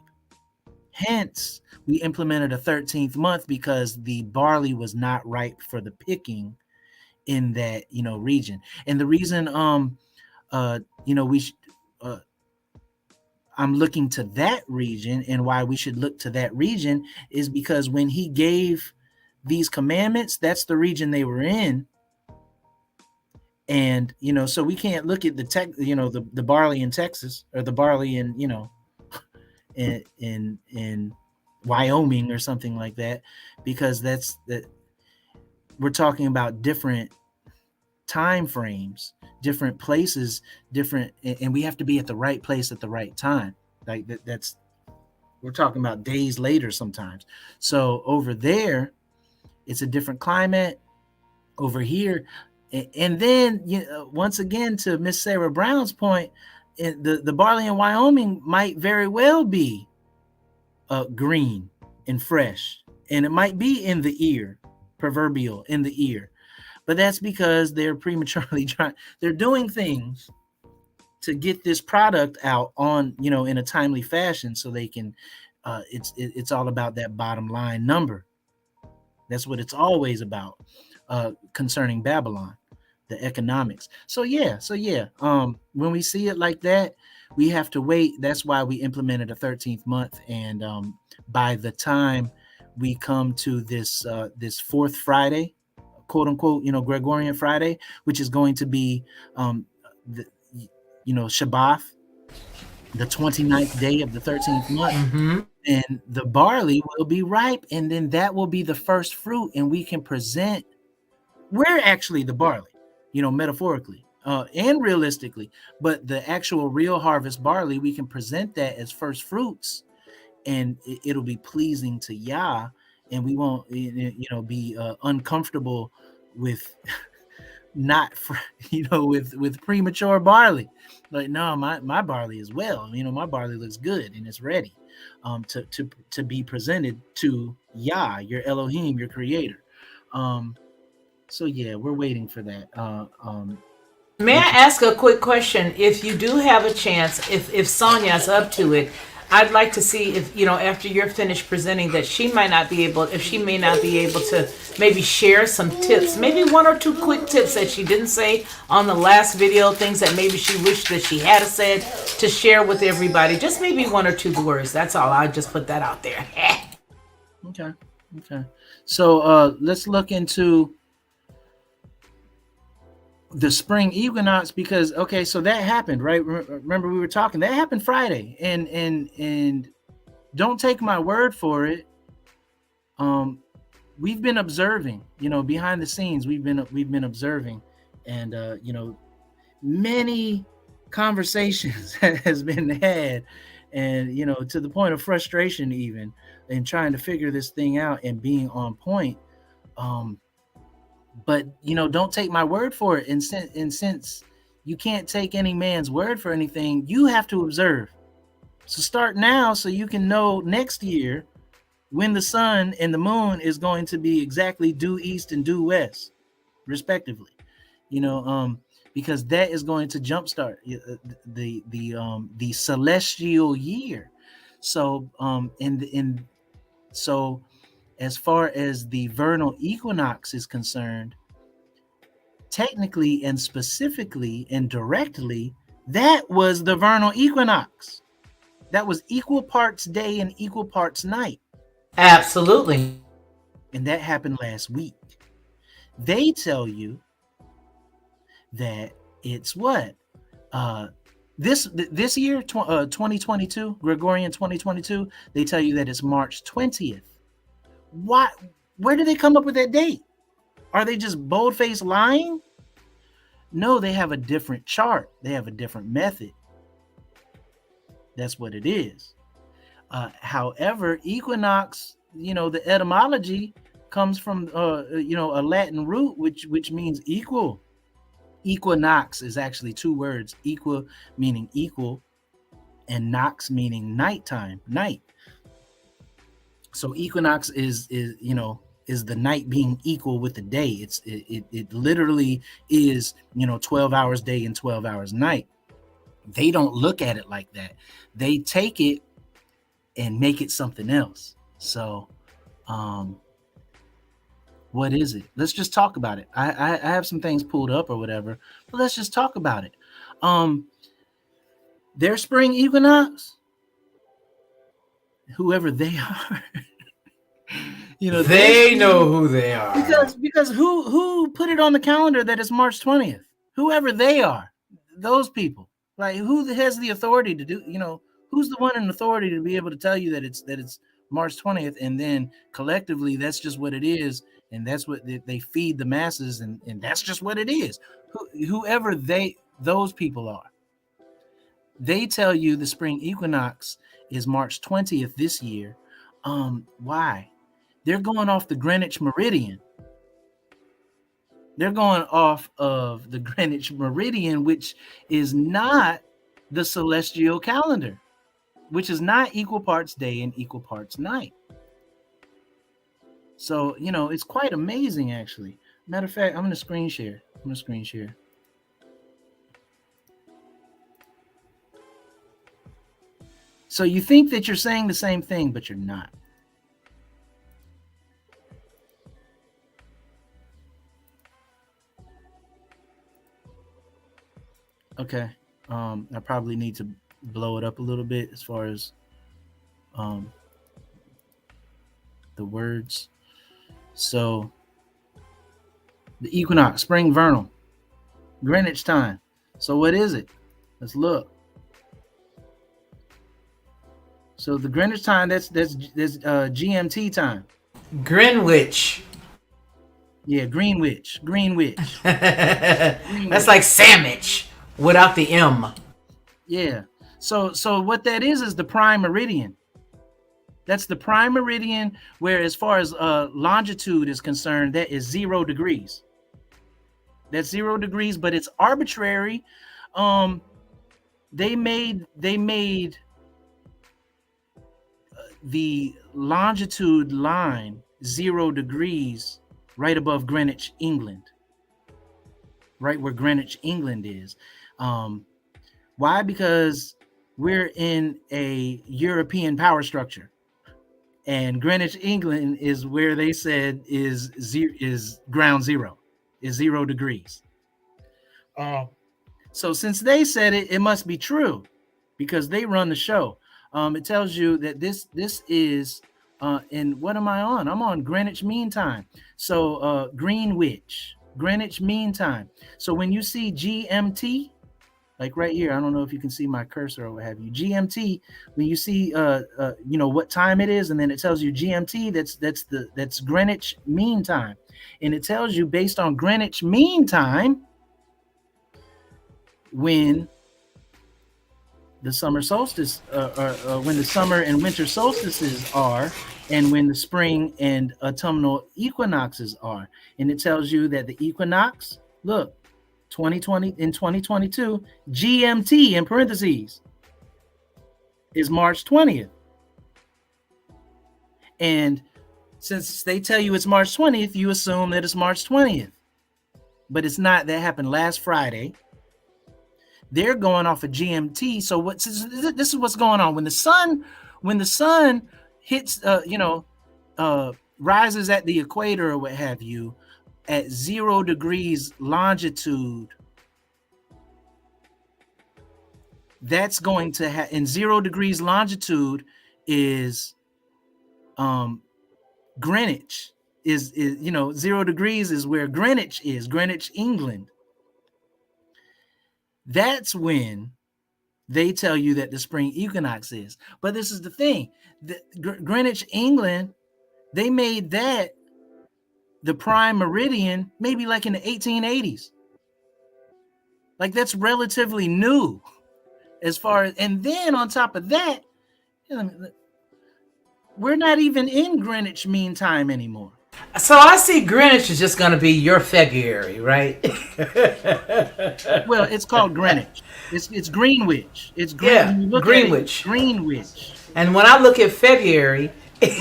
Hence, we implemented a 13th month because the barley was not ripe for the picking in that region. And the reason I'm looking to that region, and why we should look to that region is because when he gave these commandments, that's the region they were in. And so we can't look at the barley in Texas, or the barley in in Wyoming or something like that, because that we're talking about different time frames, different places, and we have to be at the right place at the right time. Like that's we're talking about days later sometimes. So over there, it's a different climate. Over here, and then once again, to Miss Sarah Brown's point, the barley in Wyoming might very well be green and fresh, and it might be in the ear, proverbial in the ear. But that's because they're prematurely they're doing things to get this product out on, in a timely fashion, so they can, it's all about that bottom line number. That's what it's always about, concerning Babylon, the economics. So when we see it like that, we have to wait. That's why we implemented a 13th month. And by the time we come to this fourth Friday, quote unquote, Gregorian Friday, which is going to be Shabbat, the 29th day of the 13th month. Mm-hmm. And the barley will be ripe, and then that will be the first fruit, and we can present, we're actually the barley, metaphorically and realistically, but the actual real harvest barley, we can present that as first fruits, and it'll be pleasing to Yah, and we won't be uncomfortable with not with premature barley. Like, no, my barley is well, my barley looks good and it's ready to be presented to Yah, your Elohim, your creator. So we're waiting for that. May I ask a quick question? If you do have a chance, if Sonia's up to it, I'd like to see if, after you're finished presenting, that she may not be able to maybe share some tips, maybe one or two quick tips that she didn't say on the last video, things that maybe she wished that she had said, to share with everybody. Just maybe one or two words. That's all. I'll just put that out there. Okay. So let's look into the spring equinox, because so that happened, right? Remember we were talking, that happened Friday, and don't take my word for it. We've been observing, behind the scenes, we've been observing, and many conversations has been had, and to the point of frustration, even in trying to figure this thing out and being on point. But don't take my word for it. And since you can't take any man's word for anything, you have to observe. So start now so you can know next year when the sun and the moon is going to be exactly due east and due west, respectively. You know, because that is going to jumpstart the celestial year. So so as far as the vernal equinox is concerned, technically and specifically and directly, that was the vernal equinox. That was equal parts day and equal parts night. Absolutely. And that happened last week. They tell you that it's what? Uh, this year, 2022, Gregorian 2022, they tell you that it's March 20th. Why? Where did they come up with that date? Are they just bold-faced lying? No, they have a different chart. They have a different method. That's what it is. However, equinox, the etymology comes from a Latin root which means equal. Equinox is actually two words: equal meaning equal, and nox meaning nighttime, night. So equinox is the night being equal with the day. It literally is 12 hours day and 12 hours night. They don't look at it like that. They take it and make it something else. So what is it? Let's just talk about it. I have some things pulled up or whatever, but let's just talk about it. Their spring equinox, whoever they are, They know who they are. because who put it on the calendar that it's March 20th? Whoever they are, those people. Like, who has the authority to do? Who's the one in authority to be able to tell you that it's March 20th, and then collectively that's just what it is, and that's what they feed the masses, and that's just what it is. Whoever those people are, they tell you the spring equinox is March 20th this year. Why? They're going off the Greenwich Meridian. They're going off of the Greenwich Meridian, which is not the celestial calendar, which is not equal parts day and equal parts night. So, it's quite amazing, actually. Matter of fact, I'm going to screen share. So you think that you're saying the same thing, but you're not. Okay. I probably need to blow it up a little bit as far as the words. So the equinox, spring vernal, Greenwich time. So what is it? Let's look. So the Greenwich time, that's GMT time. Greenwich. Yeah, Greenwich. That's like sandwich without the M. Yeah. So what that is the prime meridian. That's the prime meridian, where as far as longitude is concerned, that is 0 degrees. That's 0 degrees, but it's arbitrary. They made the longitude line 0 degrees right above Greenwich, England. Right where Greenwich, England is. Why? Because we're in a European power structure, and Greenwich, England is where they said is ground zero, is 0 degrees. So since they said it, it must be true, because they run the show. It tells you that this is and what am I on? I'm on Greenwich Mean Time. So Greenwich Mean Time. So when you see GMT, like right here, I don't know if you can see my cursor or what have you. GMT, when you see what time it is, and then it tells you GMT, that's Greenwich Mean Time, and it tells you based on Greenwich Mean Time when the summer solstice, when the summer and winter solstices are, and when the spring and autumnal equinoxes are. And it tells you that the equinox, look, 2020 in 2022, GMT in parentheses is March 20th. And since they tell you it's March 20th, you assume that it's March 20th. But it's not. That happened last Friday. They're going off of GMT. So this is what's going on. When the sun hits rises at the equator or what have you at 0 degrees longitude, that's going to have in 0 degrees longitude is Greenwich is 0 degrees is where Greenwich is, Greenwich, England. That's when they tell you that the spring equinox is. But this is the thing, Greenwich, England, they made that the prime meridian maybe like in the 1880s. Like, that's relatively new as far as, and then on top of that, we're not even in Greenwich Mean Time anymore. So I see Greenwich is just going to be your February, right? Well, it's called Greenwich. It's Greenwich. It's Greenwich. Greenwich. And when I look at February,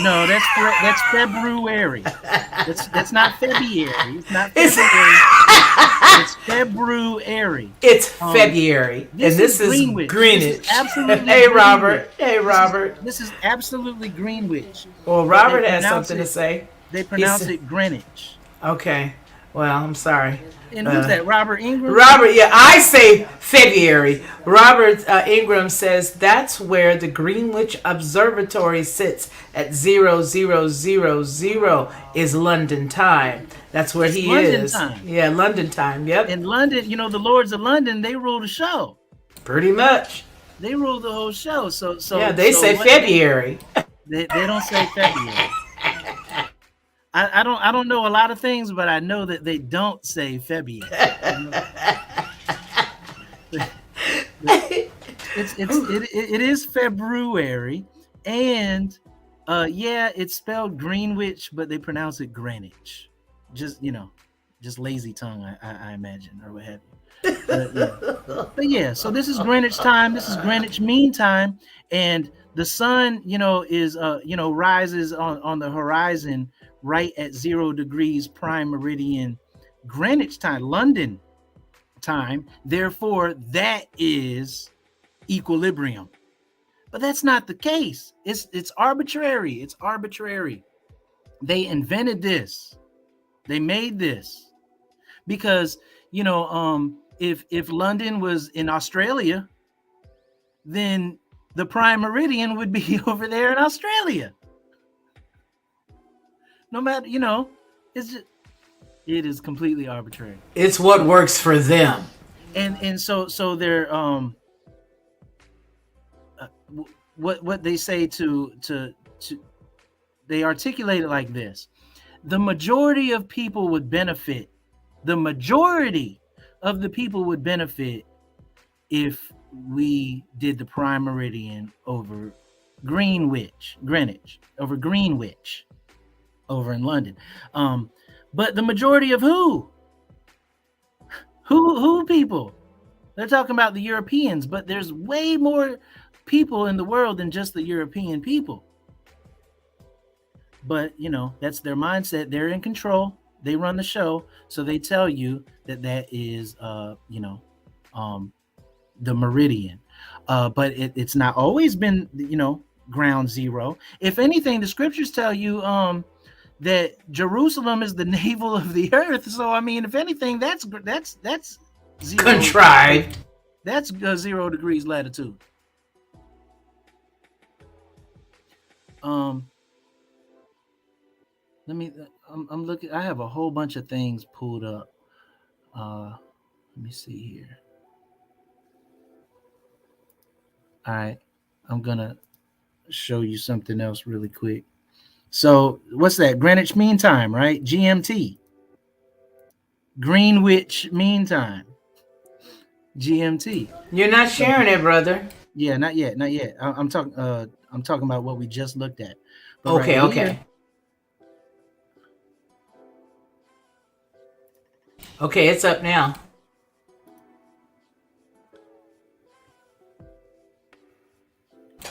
no, that's February. That's not February. It's not February. It's February. It's February, this is Greenwich. Greenwich. This is absolutely Hey, Greenwich. Robert. Hey, Robert. This is absolutely Greenwich. Well, Robert has something to say. They pronounce it Greenwich. Okay. Well, I'm sorry. And who's that? Robert Ingram? Robert, yeah, I say February. Robert Ingram says that's where the Greenwich Observatory sits at 0000 is London time. That's where he London is. Time. Yeah, London time. Yep. In London, the Lords of London, they rule the show. Pretty much. They rule the whole show. So yeah, they say February. They don't say February. I don't know a lot of things, but I know that they don't say February. It is February, and it's spelled Greenwich, but they pronounce it Greenwich. Just lazy tongue, I imagine, or what have you. But yeah, so this is Greenwich time. This is Greenwich Mean Time, and the sun, is rises on the horizon right at 0 degrees prime meridian Greenwich time, London time. Therefore, that is equilibrium. But that's not the case. It's arbitrary. It's arbitrary. They invented this. They made this because if London was in Australia, then the prime meridian would be over there in Australia. No matter, it's just, it is completely arbitrary. It's what works for them. And so they're what they say to they articulate it like this: the majority of people would benefit. The majority of the people would benefit if we did the prime meridian over Greenwich, over Greenwich, over in London. But the majority of who people? They're talking about the Europeans, but there's way more people in the world than just the European people. But that's their mindset. They're in control. They run the show, so they tell you that is the meridian. But it's not always been ground zero. If anything, the scriptures tell you that Jerusalem is the navel of the earth. So I mean, if anything, that's zero, contrived. That's 0 degrees latitude. I'm looking. I have a whole bunch of things pulled up. Let me see here. All right, I'm gonna show you something else really quick. So what's that? Greenwich Mean Time, right? GMT. Greenwich Mean Time. GMT. You're not sharing it, brother. Yeah, not yet. I'm talking about what we just looked at. Okay, right here. okay. Okay, it's up now.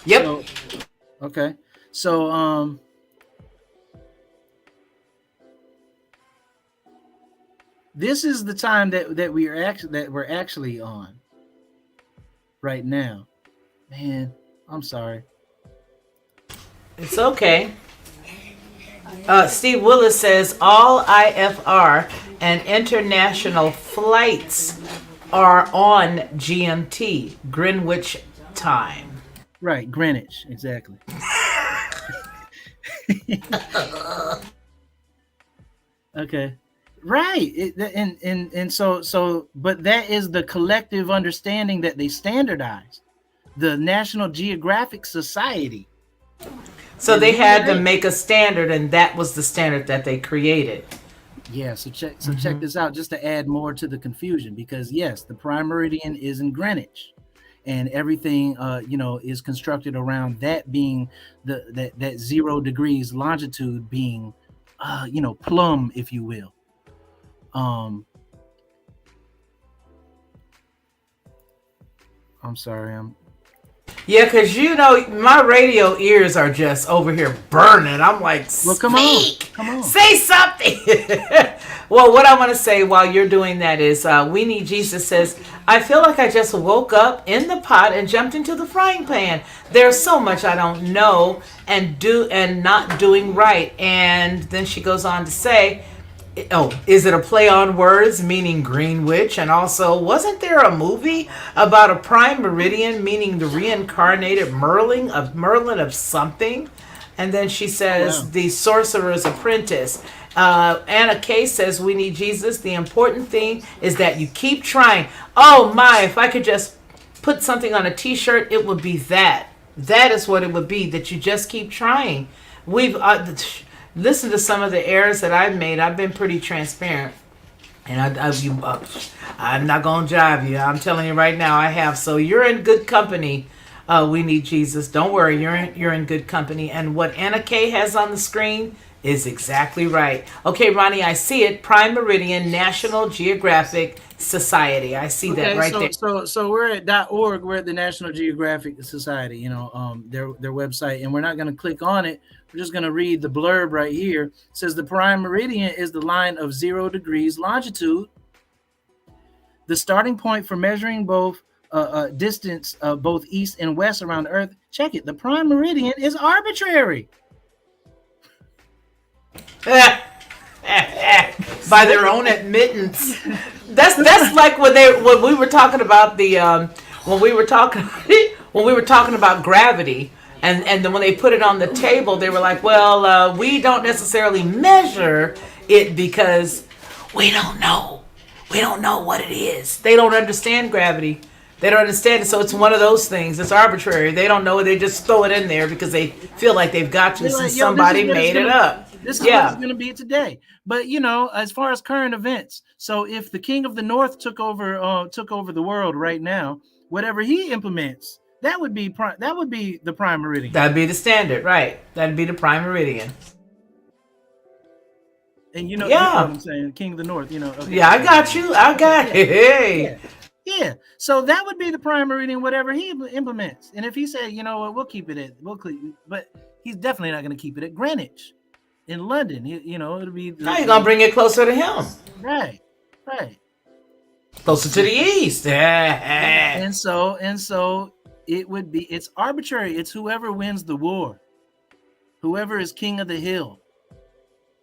Yep. So okay. So this is the time that we're actually on right now. Man, I'm sorry. It's okay. Steve Willis says all IFR and international flights are on GMT, Greenwich time. Right, Greenwich, exactly. Okay. Right. And so but that is the collective understanding that they standardized. The National Geographic Society. So they had to make a standard, and that was the standard that they created. Yeah, check this out just to add more to the confusion, because yes, the prime meridian is in Greenwich, and everything is constructed around that being that 0 degrees longitude being plumb, if you will. I'm sorry, Yeah, because my radio ears are just over here burning. I'm like, well, come on, say something. Well, what I want to say while you're doing that is, We Need Jesus says, I feel like I just woke up in the pot and jumped into the frying pan. There's so much I don't know and not doing right. And then she goes on to say, oh, is it a play on words meaning Greenwich? And also, wasn't there a movie about a prime meridian meaning the reincarnated Merlin of something? And then she says, wow. The Sorcerer's Apprentice. Anna Kay says, we need Jesus. The important thing is that you keep trying. Oh my, if I could just put something on a t-shirt, it would be that. That is what it would be, that you just keep trying. We've listened to some of the errors that I've made. I've been pretty transparent. And I'm not going to jive you. I'm telling you right now, I have. So you're in good company. We need Jesus. Don't worry, you're in good company. And what Anna Kay has on the screen is exactly right. Okay, Ronnie, I see it. Prime Meridian, National Geographic Society. I see that right there. So we're at .org. We're at the National Geographic Society. Their website, and we're not going to click on it. We're just going to read the blurb right here. It says the prime meridian is the line of 0 degrees longitude, the starting point for measuring both distance both east and west around the Earth. Check it. The prime meridian is arbitrary. By their own admittance. That's like when we were talking about when we were talking about gravity, and then when they put it on the table, they were like, well, we don't necessarily measure it because we don't know what it is. They don't understand gravity. They don't understand it, so it's one of those things. It's arbitrary. They don't know it. They just throw it in there because they feel like they've got to, since somebody made it up. This is what it's going to be today. But as far as current events, so if the King of the North took over the world right now, whatever he implements, that would be the prime meridian. That'd be the standard, right? That'd be the prime meridian. And you know what I'm saying, King of the North. Okay. Yeah, I got you. I got it. Hey. Yeah. So that would be the prime meridian, whatever he implements. And if he said, we'll keep it but he's definitely not going to keep it at Greenwich in London. It'll be. Now you're gonna bring it closer to him. Right. Closer to the east. and so it would be. It's arbitrary. It's whoever wins the war, whoever is king of the hill.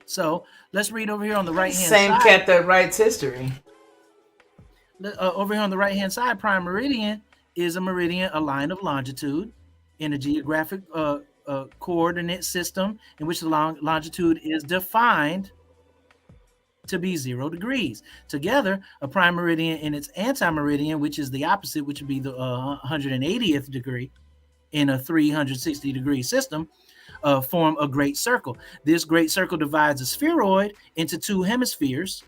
So let's read over here on the right hand side. Same cat that writes history. Over here on the right hand side, prime meridian is a line of longitude in a geographic coordinate system in which the longitude is defined to be 0 degrees. Together, a prime meridian and its anti-meridian, which is the opposite, which would be the 180th degree in a 360 degree system, form a great circle. This great circle divides a spheroid into 2 hemispheres.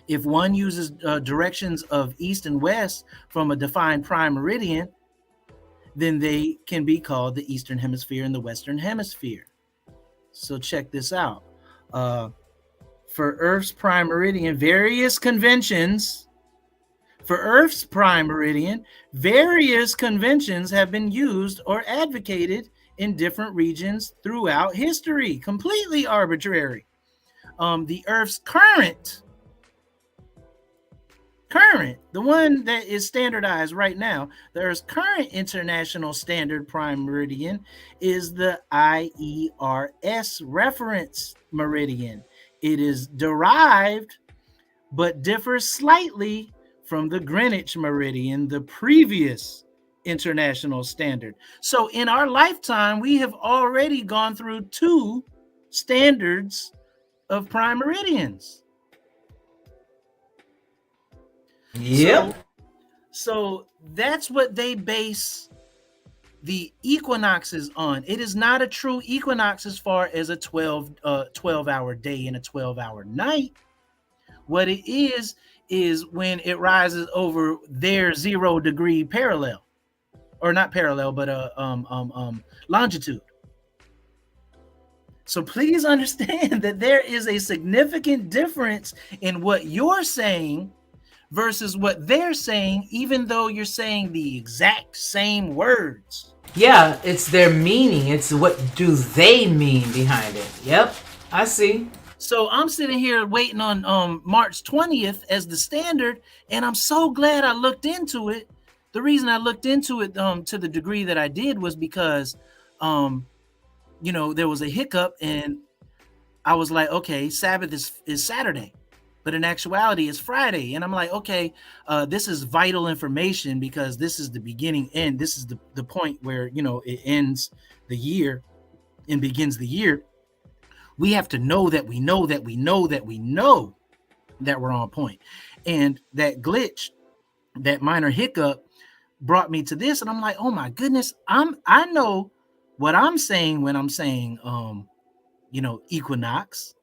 If one uses directions of east and west from a defined prime meridian, then they can be called the Eastern Hemisphere and the Western Hemisphere. So check this out. Uh, for Earth's prime meridian, various conventions have been used or advocated in different regions throughout history. Completely arbitrary. The Earth's the one that is standardized right now, the Earth's current international standard prime meridian is the IERS reference meridian. It is derived but differs slightly from the Greenwich meridian, the previous international standard. So in our lifetime, we have already gone through 2 standards of prime meridians. Yep. So that's what they base the equinoxes on. It is not a true equinox as far as a 12-hour day and a 12-hour night. What it is when it rises over their 0 degree parallel, or not parallel, but longitude. So please understand that there is a significant difference in what you're saying versus what they're saying, even though you're saying the exact same words. Yeah, it's their meaning. It's what do they mean behind it. Yep, I see. So I'm sitting here waiting on March 20th as the standard, and I'm so glad I looked into it. The reason I looked into it to the degree that I did was because, there was a hiccup, and I was like, okay, Sabbath is Saturday, but in actuality, it's Friday. And I'm like, okay, this is vital information because this is the beginning end. This is the point where, it ends the year and begins the year. We have to know that we know that we know that we know that we're on point. And that glitch, that minor hiccup brought me to this. And I'm like, oh my goodness, I know what I'm saying when I'm saying, equinox,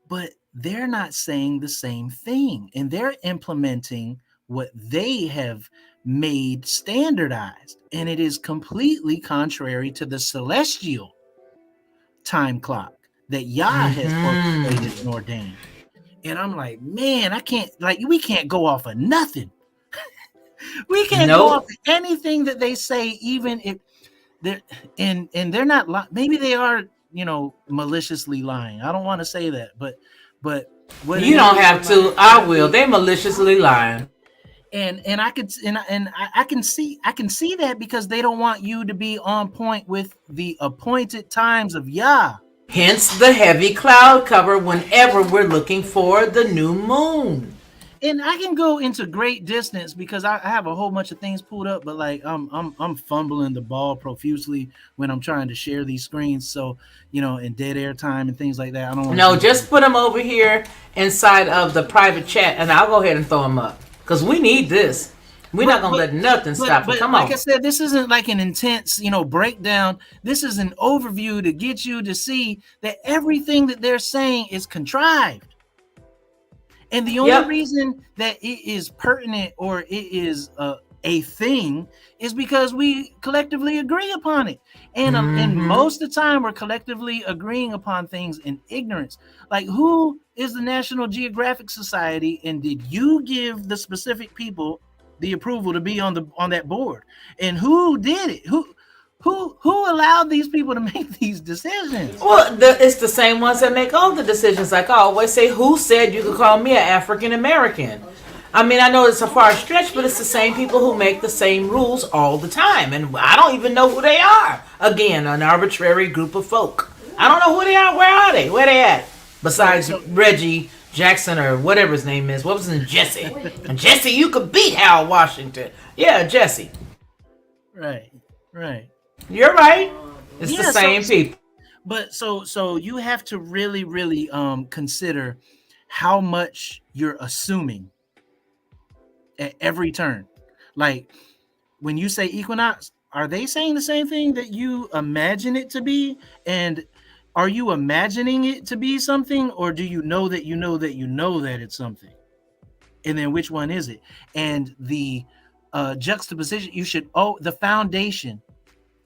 but they're not saying the same thing. And they're implementing what they have made standardized. And it is completely contrary to the celestial time clock that Yah has orchestrated and ordained. And I'm like, man, we can't go off of nothing. We can't go off of anything that they say, even if they're and they're not maybe they are, maliciously lying. I don't want to say that, but what you don't have to. I will. They maliciously lying. And I could and I can see that because they don't want you to be on point with the appointed times of Yah. Hence the heavy cloud cover whenever we're looking for the new moon. And I can go into great distance because I have a whole bunch of things pulled up, but like I'm fumbling the ball profusely when I'm trying to share these screens. So, in dead air time and things like that. I don't. No, just put them over here inside of the private chat, and I'll go ahead and throw them up because we need this. We're not gonna let nothing stop it. Come on. Like I said, this isn't like an intense, breakdown. This is an overview to get you to see that everything that they're saying is contrived. And the only reason that it is pertinent or it is a thing is because we collectively agree upon it. And most of the time we're collectively agreeing upon things in ignorance. Like, who is the National Geographic Society, and did you give the specific people the approval to be on that board? And who did it? Who allowed these people to make these decisions? Well, it's the same ones that make all the decisions. Like I always say, who said you could call me an African American? I mean, I know it's a far stretch, but it's the same people who make the same rules all the time. And I don't even know who they are. Again, an arbitrary group of folk. I don't know who they are. Where are they? Where they at? Besides Reggie Jackson or whatever his name is. What was his name? Jesse. And Jesse, you could beat Hal Washington. Yeah, Jesse. Right. You're right. It's the same people. But so you have to really, really consider how much you're assuming at every turn. Like, when you say equinox, are they saying the same thing that you imagine it to be? And are you imagining it to be something, or do you know that you know that you know that it's something? And then which one is it? And the juxtaposition, the foundation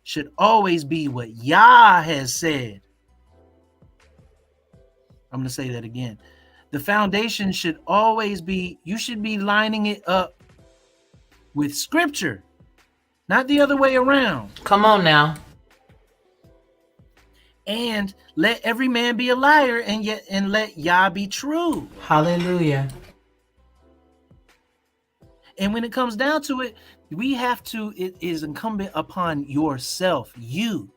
should always be what Yah has said. I'm going to say that again. The foundation should always be, you should be lining it up with scripture, not the other way around. Come on now. And let every man be a liar, and let Yah be true. Hallelujah. And when it comes down to it, it is incumbent upon yourself. You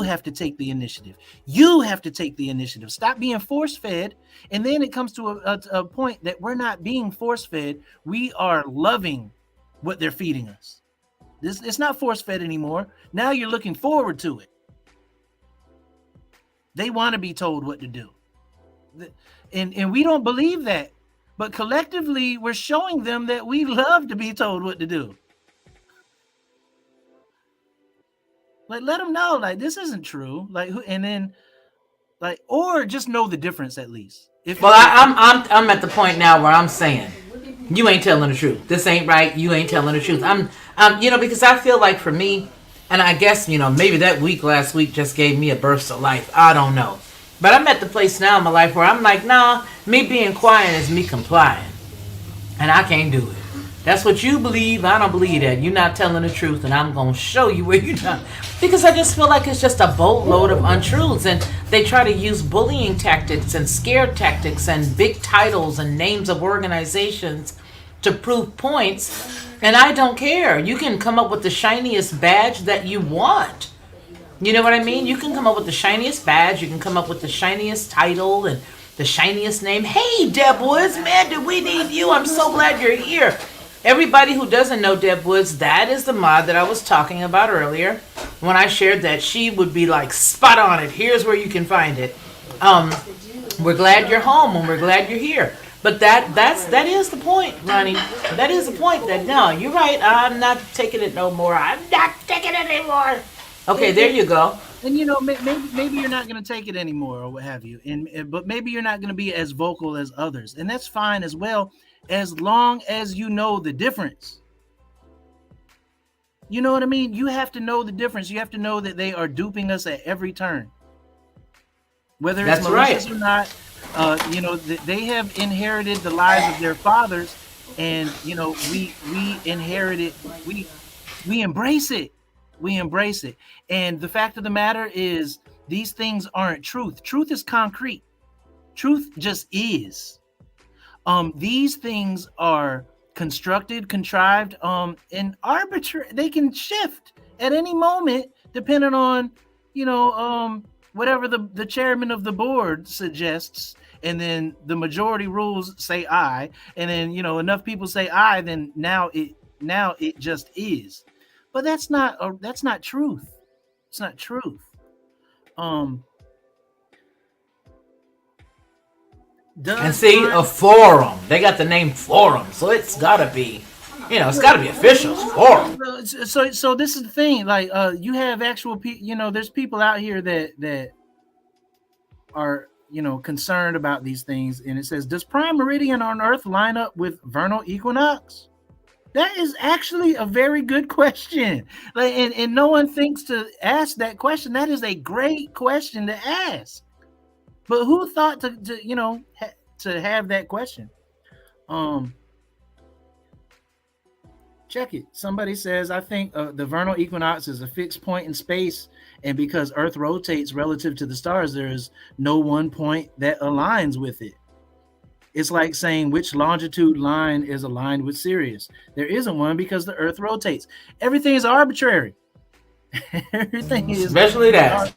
have to take the initiative. You have to take the initiative. Stop being force fed. And then it comes to a point that we're not being force fed. We are loving what they're feeding us. It's not force fed anymore. Now you're looking forward to it. They want to be told what to do. And we don't believe that. But collectively, we're showing them that we love to be told what to do. Like, let them know, like, this isn't true. Like, and then, like, or just know the difference at least. Well, I'm at the point now where I'm saying, you ain't telling the truth. This ain't right. You ain't telling the truth. I'm because I feel like for me, and I guess, maybe that week last week just gave me a burst of life. I don't know. But I'm at the place now in my life where I'm like, nah, me being quiet is me complying. And I can't do it. That's what you believe. I don't believe that. You're not telling the truth, and I'm going to show you where you're not. Because I just feel like it's just a boatload of untruths. And they try to use bullying tactics and scare tactics and big titles and names of organizations to prove points. And I don't care. You can come up with the shiniest badge that you want. You know what I mean? You can come up with the shiniest badge. You can come up with the shiniest title and the shiniest name. Hey, Deb Woods, man, did we need you? I'm so glad you're here. Everybody who doesn't know Deb Woods, that is the mod that I was talking about earlier when I shared that she would be like spot on it. Here's where you can find it. We're glad you're home and we're glad you're here. But that is the point, Ronnie. That is the point. That no, you're right. I'm not taking it no more. I'm not taking it anymore. Okay, there you go. And maybe you're not going to take it anymore or what have you. But maybe you're not going to be as vocal as others, and that's fine as well, as long as you know the difference. You know what I mean? You have to know the difference. You have to know that they are duping us at every turn, whether it's malicious or not. They have inherited the lies of their fathers, and we inherit it. We embrace it. We embrace it. And the fact of the matter is, these things aren't truth. Truth is concrete. Truth just is. These things are constructed, contrived, and arbitrary. They can shift at any moment, depending on, whatever the chairman of the board suggests. And then the majority rules say aye. And then, enough people say aye, then now it just is. But that's not truth. It's not truth. And see, a forum. They got the name forum, so it's gotta be, it's gotta be official forum. So this is the thing. Like, you have actual people. There's people out here that are concerned about these things, and it says, does prime meridian on Earth line up with vernal equinox? That is actually a very good question. Like, and no one thinks to ask that question. That is a great question to ask. But who thought to have that question? Check it. Somebody says, I think the vernal equinox is a fixed point in space, and because Earth rotates relative to the stars, there is no one point that aligns with it. It's like saying which longitude line is aligned with Sirius. There isn't one because the Earth rotates. Everything is arbitrary. Everything is especially that.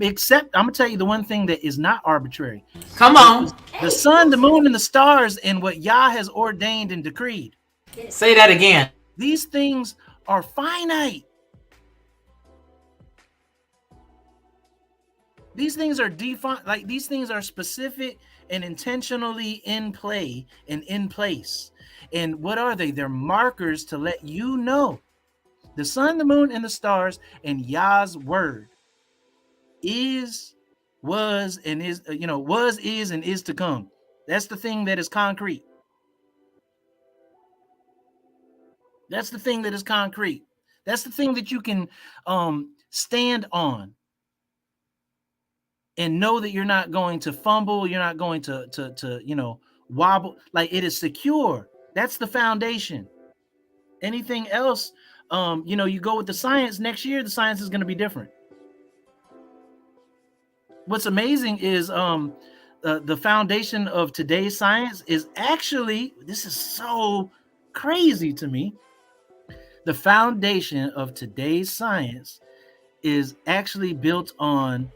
Except, I'm gonna tell you the one thing that is not arbitrary. Come on. The sun, the moon, and the stars, and what Yah has ordained and decreed. Say that again. These things are finite. These things are defined. Like, these things are specific and intentionally in play and in place. And what are they? They're markers to let you know the sun, the moon, and the stars, and Yah's word is, was, and is, was, is, and is to come. That's the thing that is concrete. That's the thing that is concrete. That's the thing that you can stand on and know that you're not going to fumble, you're not going to wobble. Like, it is secure. That's the foundation. Anything else, you go with the science, next year the science is going to be different. What's amazing is the foundation of today's science is actually, this is so crazy to me, the foundation of today's science is actually built on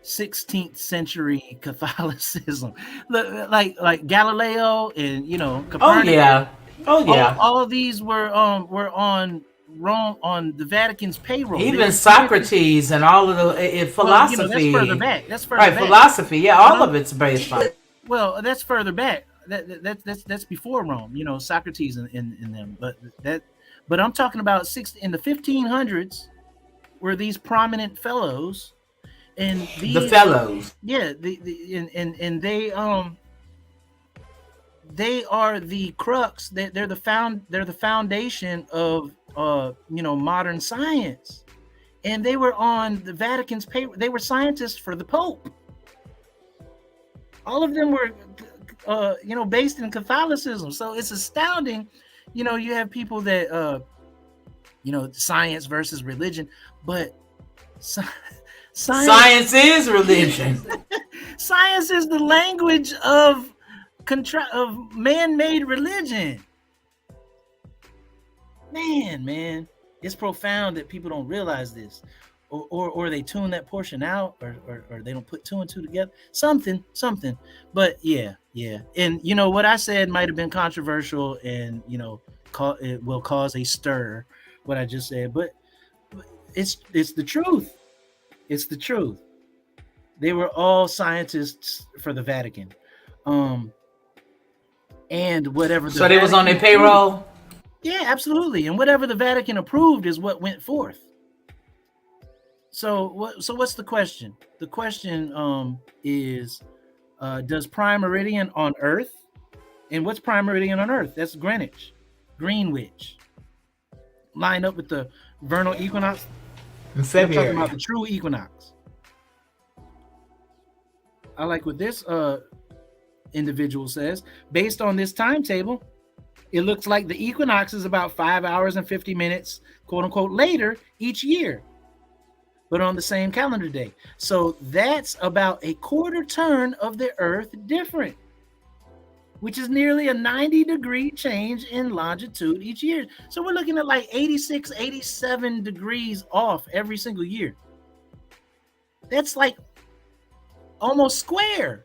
16th century Catholicism. Like Galileo and Oh Copernicus. yeah. Oh yeah. All of these were on Rome, on the Vatican's payroll. Even Socrates and all of the philosophy. That's further back. That's further right, back. Philosophy. Yeah, all of it's based on. Well, that's further back. That's before Rome. Socrates and them. But I'm talking about in the 1500s were these prominent fellows, and the fellows. Yeah, and they are the crux. They're the foundation of modern science, and they were on the Vatican's payroll. They were scientists for the Pope. All of them were based in Catholicism. So it's astounding. You have people that science versus religion, but science is religion. Science is the language of man-made religion. Man, it's profound that people don't realize this, or they tune that portion out, or they don't put two and two together. Something. But yeah. And what I said might have been controversial, and it will cause a stir. What I just said, but it's the truth. It's the truth. They were all scientists for the Vatican. And whatever. So they was on their payroll? Yeah, absolutely. And whatever the Vatican approved is what went forth. So what's the question? The question is, does prime meridian on Earth? And what's prime meridian on Earth? That's Greenwich. Line up with the vernal equinox. In February. I'm talking about the true equinox. I like what this individual says. Based on this timetable, it looks like the equinox is about 5 hours and 50 minutes, quote unquote, later each year, but on the same calendar day. So that's about a quarter turn of the Earth different, which is nearly a 90-degree change in longitude each year. So we're looking at like 86, 87 degrees off every single year. That's like almost square.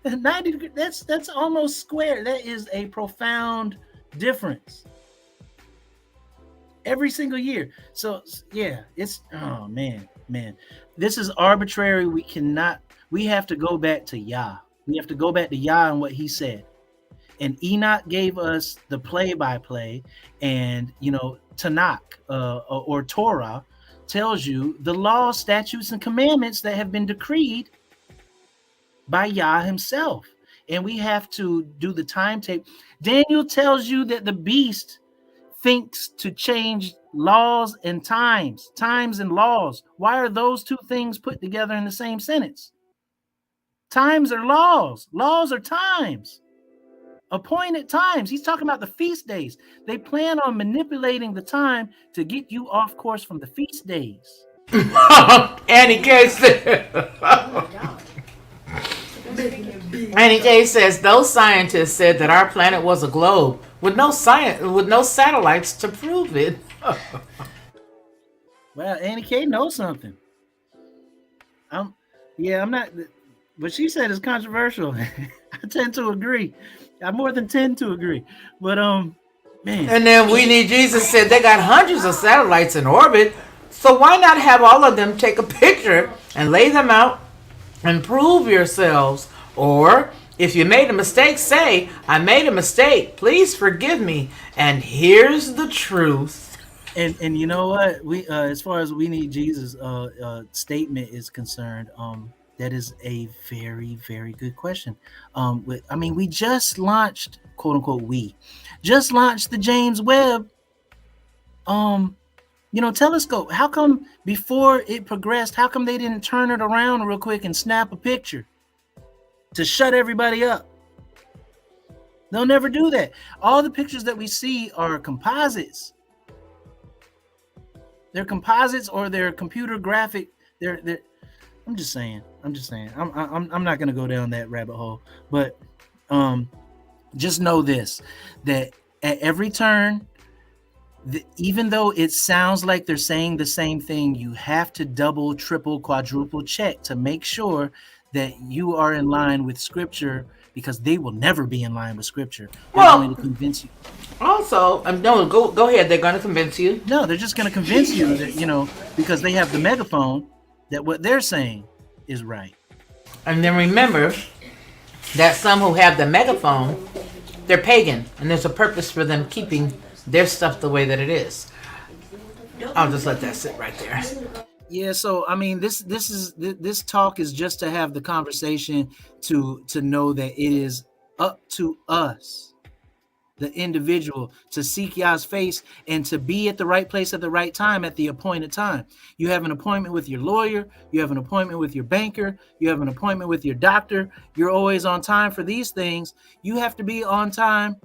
90 degrees, that's almost square. That is a profound difference every single year. So yeah, it's man. This is arbitrary. We have to go back to Yah. We have to go back to Yah and what he said. And Enoch gave us the play-by-play, and Tanakh or Torah tells you the laws, statutes, and commandments that have been decreed by Yah himself. And we have to do the timetable. Daniel tells you that the beast thinks to change laws and times and laws. Why are those two things put together in the same sentence? Times are laws. Laws are times. Appointed times. He's talking about the feast days. They plan on manipulating the time to get you off course from the feast days. Annie K says those scientists said that our planet was a globe with no satellites to prove it. Well, Annie K knows something. I'm not. What she said is controversial. I tend to agree. I more than tend to agree. But man. And then We Need Jesus said they got hundreds of satellites in orbit. So why not have all of them take a picture and lay them out and prove yourselves? Or if you made a mistake, say, I made a mistake. Please forgive me. And here's the truth. And you know what? We as far as We Need Jesus statement is concerned, that is a very, very good question. We just launched, quote unquote, just launched the James Webb Telescope. How come before it progressed, how come they didn't turn it around real quick and snap a picture to shut everybody up? They'll never do that. All the pictures that we see are composites. They're composites or they're computer graphic. They're I'm just saying. I'm not gonna go down that rabbit hole. But just know this, that at every turn, even though it sounds like they're saying the same thing, you have to double, triple, quadruple check to make sure that you are in line with Scripture, because they will never be in line with Scripture. They're going to convince you. Also, no, go ahead. They're going to convince you. No, they're just going to convince you that, because they have the megaphone, that what they're saying is right. And then remember that some who have the megaphone, they're pagan, and there's a purpose for them keeping their stuff the way that it is. I'll just let that sit right there. Yeah, so I mean, this talk is just to have the conversation, to know that it is up to us, the individual, to seek Yah's face and to be at the right place at the right time at the appointed time. You have an appointment with your lawyer, you have an appointment with your banker, you have an appointment with your doctor. You're always on time for these things. You have to be on time.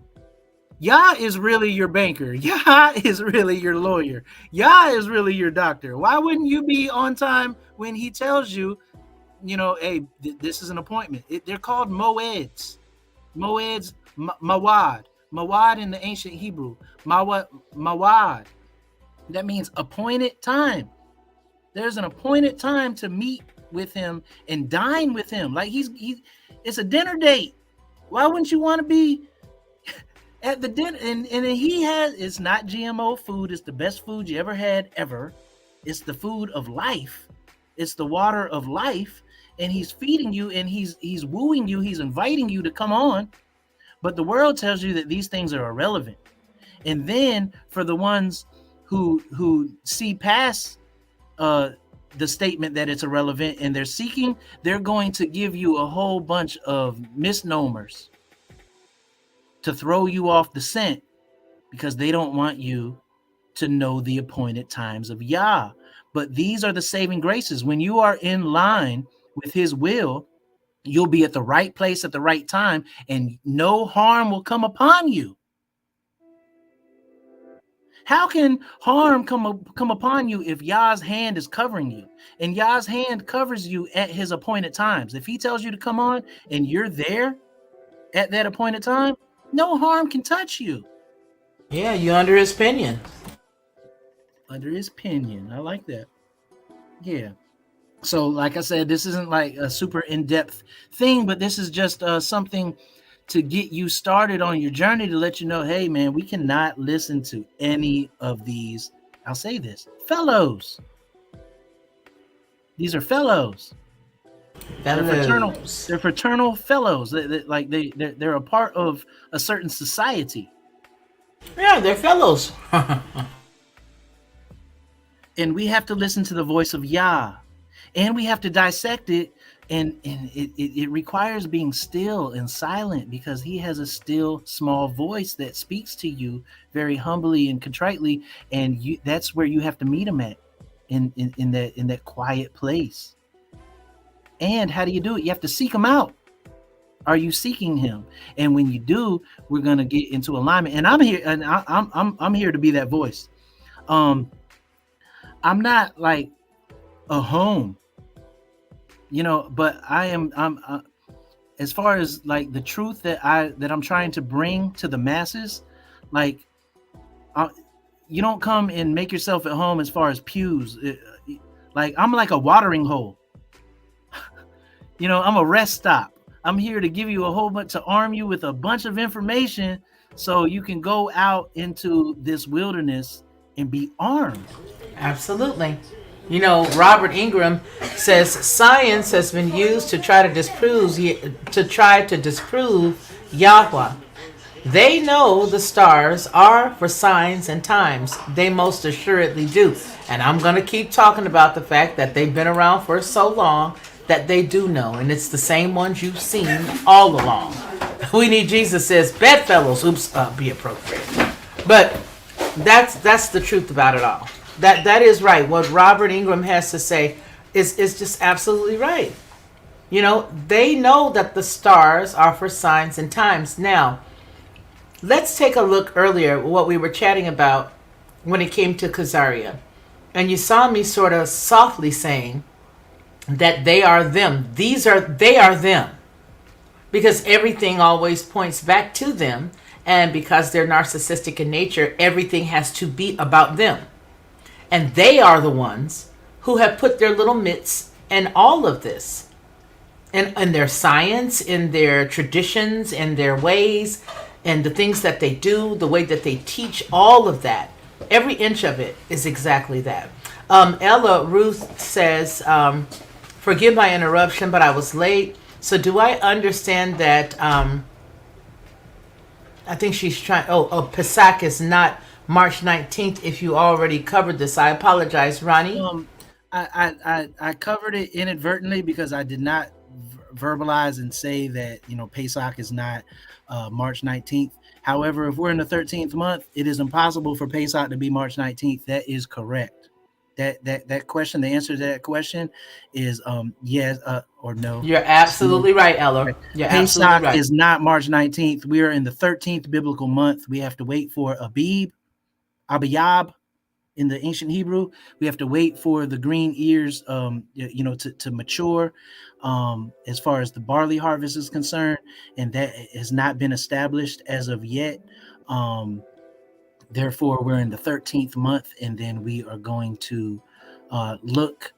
Yah is really your banker. Yah is really your lawyer. Yah is really your doctor. Why wouldn't you be on time when he tells you, hey, this is an appointment? They're called moeds. Moeds, mawad. Mawad in the ancient Hebrew. Mawad. That means appointed time. There's an appointed time to meet with him and dine with him. Like it's a dinner date. Why wouldn't you want to be at the dinner? And it's not GMO food. It's the best food you ever had, ever. It's the food of life. It's the water of life. And he's feeding you, and he's wooing you. He's inviting you to come on. But the world tells you that these things are irrelevant. And then for the ones who see past the statement that it's irrelevant and they're seeking, they're going to give you a whole bunch of misnomers to throw you off the scent, because they don't want you to know the appointed times of Yah. But these are the saving graces. When you are in line with his will, you'll be at the right place at the right time, and no harm will come upon you. How can harm come upon you if Yah's hand is covering you? And Yah's hand covers you at his appointed times. If he tells you to come on and you're there at that appointed time, no harm can touch you. Yeah, you're under his pinion. Under his pinion. I like that. Yeah. So, like I said, this isn't like a super in-depth thing, but this is just something to get you started on your journey, to let you know, hey, man, we cannot listen to any of these, I'll say this, fellows. These are fellows. They're fraternal fellows. They're a part of a certain society. Yeah, they're fellows. And we have to listen to the voice of Yah. And we have to dissect it, and it requires being still and silent, because he has a still, small voice that speaks to you very humbly and contritely, and that's where you have to meet him at, in that quiet place. And how do you do it? You have to seek him out. Are you seeking him? And when you do, we're gonna get into alignment. And I'm here, and I'm here to be that voice. I'm not like a home. But I'm as far as like the truth that I'm trying to bring to the masses, like you don't come and make yourself at home as far as pews. Like I'm like a watering hole. I'm a rest stop. I'm here to give you a whole bunch, to arm you with a bunch of information so you can go out into this wilderness and be armed. Absolutely. Robert Ingram says science has been used to try to disprove Yahweh. They know the stars are for signs and times. They most assuredly do. And I'm going to keep talking about the fact that they've been around for so long that they do know. And it's the same ones you've seen all along. We Need Jesus says, bedfellows, be appropriate. But that's the truth about it all. That is right. What Robert Ingram has to say is just absolutely right. You know, they know that the stars are for signs and times. Now, let's take a look earlier what we were chatting about when it came to Khazaria. And you saw me sort of softly saying that they are them. They are them. Because everything always points back to them. And because they're narcissistic in nature, everything has to be about them. And they are the ones who have put their little mitts in all of this. In their science, in their traditions, in their ways, and the things that they do, the way that they teach, all of that. Every inch of it is exactly that. Ella Ruth says, forgive my interruption, but I was late. So do I understand that, I think she's trying, Pesach is not March 19th if you already covered this. I apologize, Ronnie. I covered it inadvertently because I did not verbalize and say that, Pesach is not March 19th. However, if we're in the 13th month, it is impossible for Pesach to be March 19th. That is correct. That question, the answer to that question is yes or no. You're absolutely right, Ella. You're Pesach absolutely right. is not March 19th. We are in the 13th biblical month. We have to wait for Abiyab in the ancient Hebrew. We have to wait for the green ears to mature as far as the barley harvest is concerned, and that has not been established as of yet. Therefore, we're in the 13th month, and then we are going to look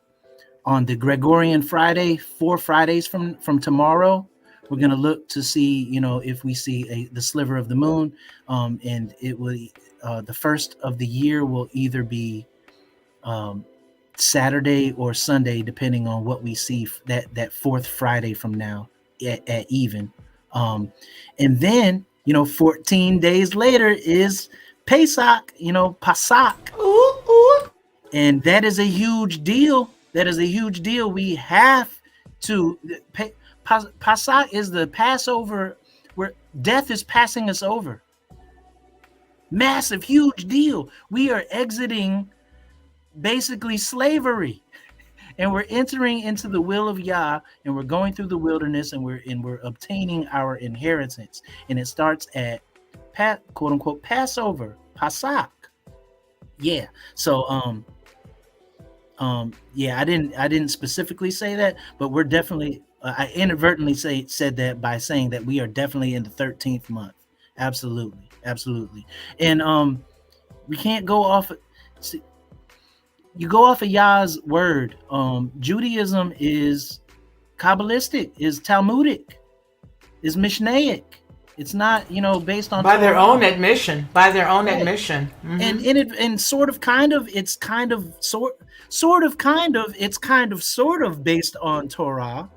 on the Gregorian Friday, 4 Fridays from tomorrow. We're going to look to see, if we see the sliver of the moon, and it will, the first of the year will either be Saturday or Sunday, depending on what we see that fourth Friday from now at even. And then, 14 days later is Pesach, Pasach. Ooh, ooh. And that is a huge deal. We have to Pasach is the Passover where death is passing us over. Massive, huge deal. We are exiting basically slavery, and we're entering into the will of Yah, and we're going through the wilderness, and we're obtaining our inheritance. And it starts at quote unquote Passover, Pasach. Yeah. So yeah, I didn't specifically say that, but we're definitely I inadvertently said that by saying that we are definitely in the 13th month. Absolutely. And we can't go off. You go off of Yah's word. Judaism is Kabbalistic, is Talmudic, is Mishnaic. It's not, based on by their Torah. own admission. Mm-hmm. And sort of kind of it's kind of based on Torah,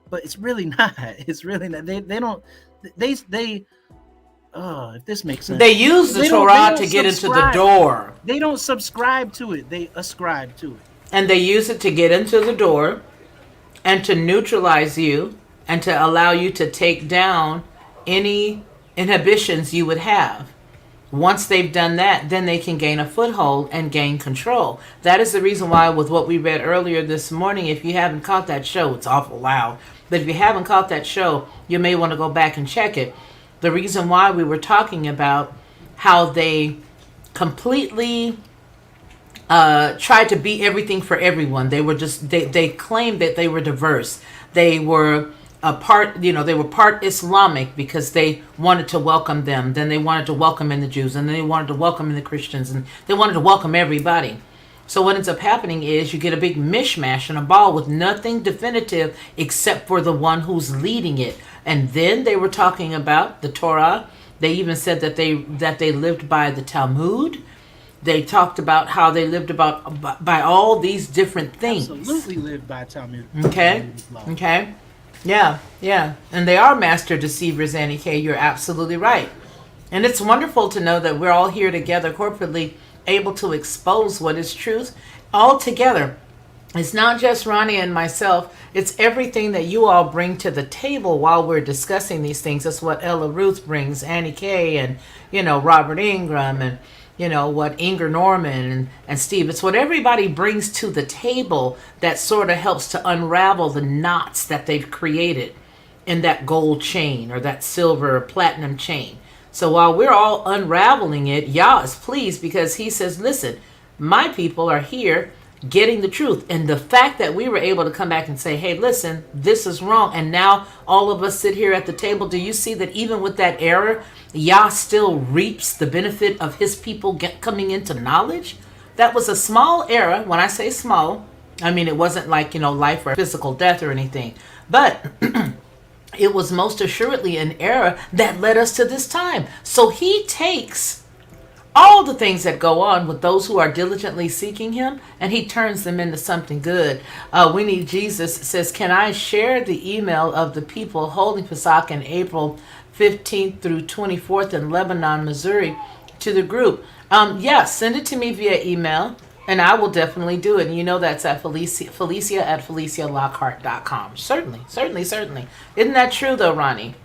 but it's really not. They don't if this makes sense. They use the Torah to get into the door. They don't subscribe to it. They ascribe to it. And they use it to get into the door and to neutralize you and to allow you to take down any inhibitions you would have. Once they've done that, then they can gain a foothold and gain control. That is the reason why, with what we read earlier this morning, if you haven't caught that show, it's awful loud. But if you haven't caught that show, you may want to go back and check it. The reason why we were talking about how they completely tried to be everything for everyone. They were they claimed that they were diverse. They were they were part Islamic because they wanted to welcome them. Then they wanted to welcome in the Jews, and then they wanted to welcome in the Christians, and they wanted to welcome everybody. So what ends up happening is you get a big mishmash and a ball with nothing definitive except for the one who's leading it. And then they were talking about the Torah. They even said that they lived by the Talmud. They talked about how they lived by all these different things. Absolutely lived by Talmud. Okay. Yeah. And they are master deceivers, Annie K. You're absolutely right. And it's wonderful to know that we're all here together corporately, able to expose what is truth all together. It's not just Ronnie and myself. It's everything that you all bring to the table while we're discussing these things. That's what Ella Ruth brings, Annie K, and, Robert Ingram, and, what Inger Norman and Steve, it's what everybody brings to the table that sort of helps to unravel the knots that they've created in that gold chain or that silver or platinum chain. So while we're all unraveling it, Yah is pleased because he says, listen, my people are here getting the truth. And the fact that we were able to come back and say, hey, listen, this is wrong. And now all of us sit here at the table. Do you see that even with that error, Yah still reaps the benefit of his people coming into knowledge? That was a small error. When I say small, I mean, it wasn't like, life or physical death or anything. But it was most assuredly an error that led us to this time. So he takes all the things that go on with those who are diligently seeking him, and he turns them into something good. We Need Jesus says, can I share the email of the people holding Pesach in April 15th through 24th in Lebanon, Missouri to the group? Yes, send it to me via email, and I will definitely do it. And that's at Felicia at FeliciaLockhart.com. Certainly. Isn't that true, though, Ronnie?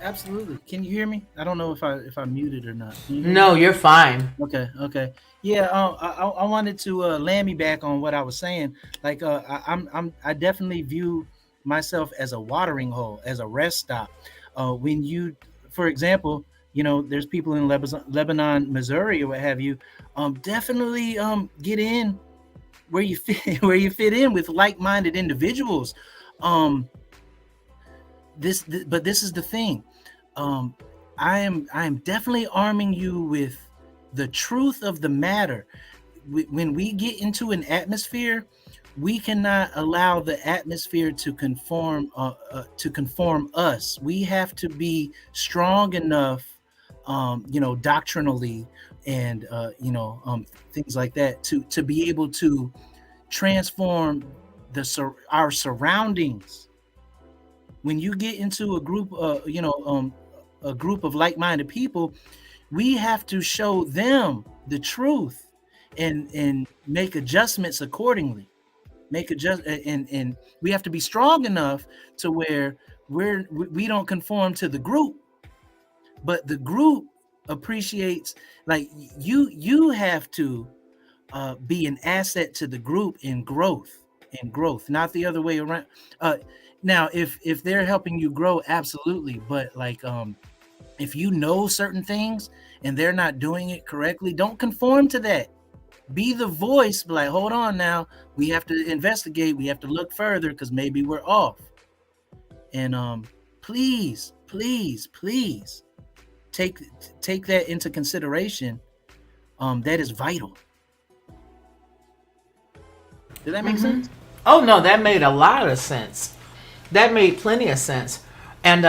Absolutely. Can you hear me? I don't know if I muted or not. No, you're fine. Okay. Yeah. I wanted to land me back on what I was saying. Like, I definitely view myself as a watering hole, as a rest stop. When you, for example, there's people in Lebanon, Missouri, or what have you. Definitely get in where you fit in with like-minded individuals. This is the thing. I am definitely arming you with the truth of the matter. When we get into an atmosphere, we cannot allow the atmosphere to conform us. We have to be strong enough, doctrinally and things like that to be able to transform our surroundings. When you get into a group, a group of like-minded people, we have to show them the truth and make adjustments accordingly. And we have to be strong enough to where we don't conform to the group, but the group appreciates. Like you have to be an asset to the group in growth, not the other way around. Now, if they're helping you grow, absolutely. But like, if you know certain things and they're not doing it correctly, don't conform to that. Be the voice. Be like, hold on now. We have to investigate. We have to look further because maybe we're off. And please take that into consideration. That is vital. Did that make sense? Oh, no, that made a lot of sense. That made plenty of sense. And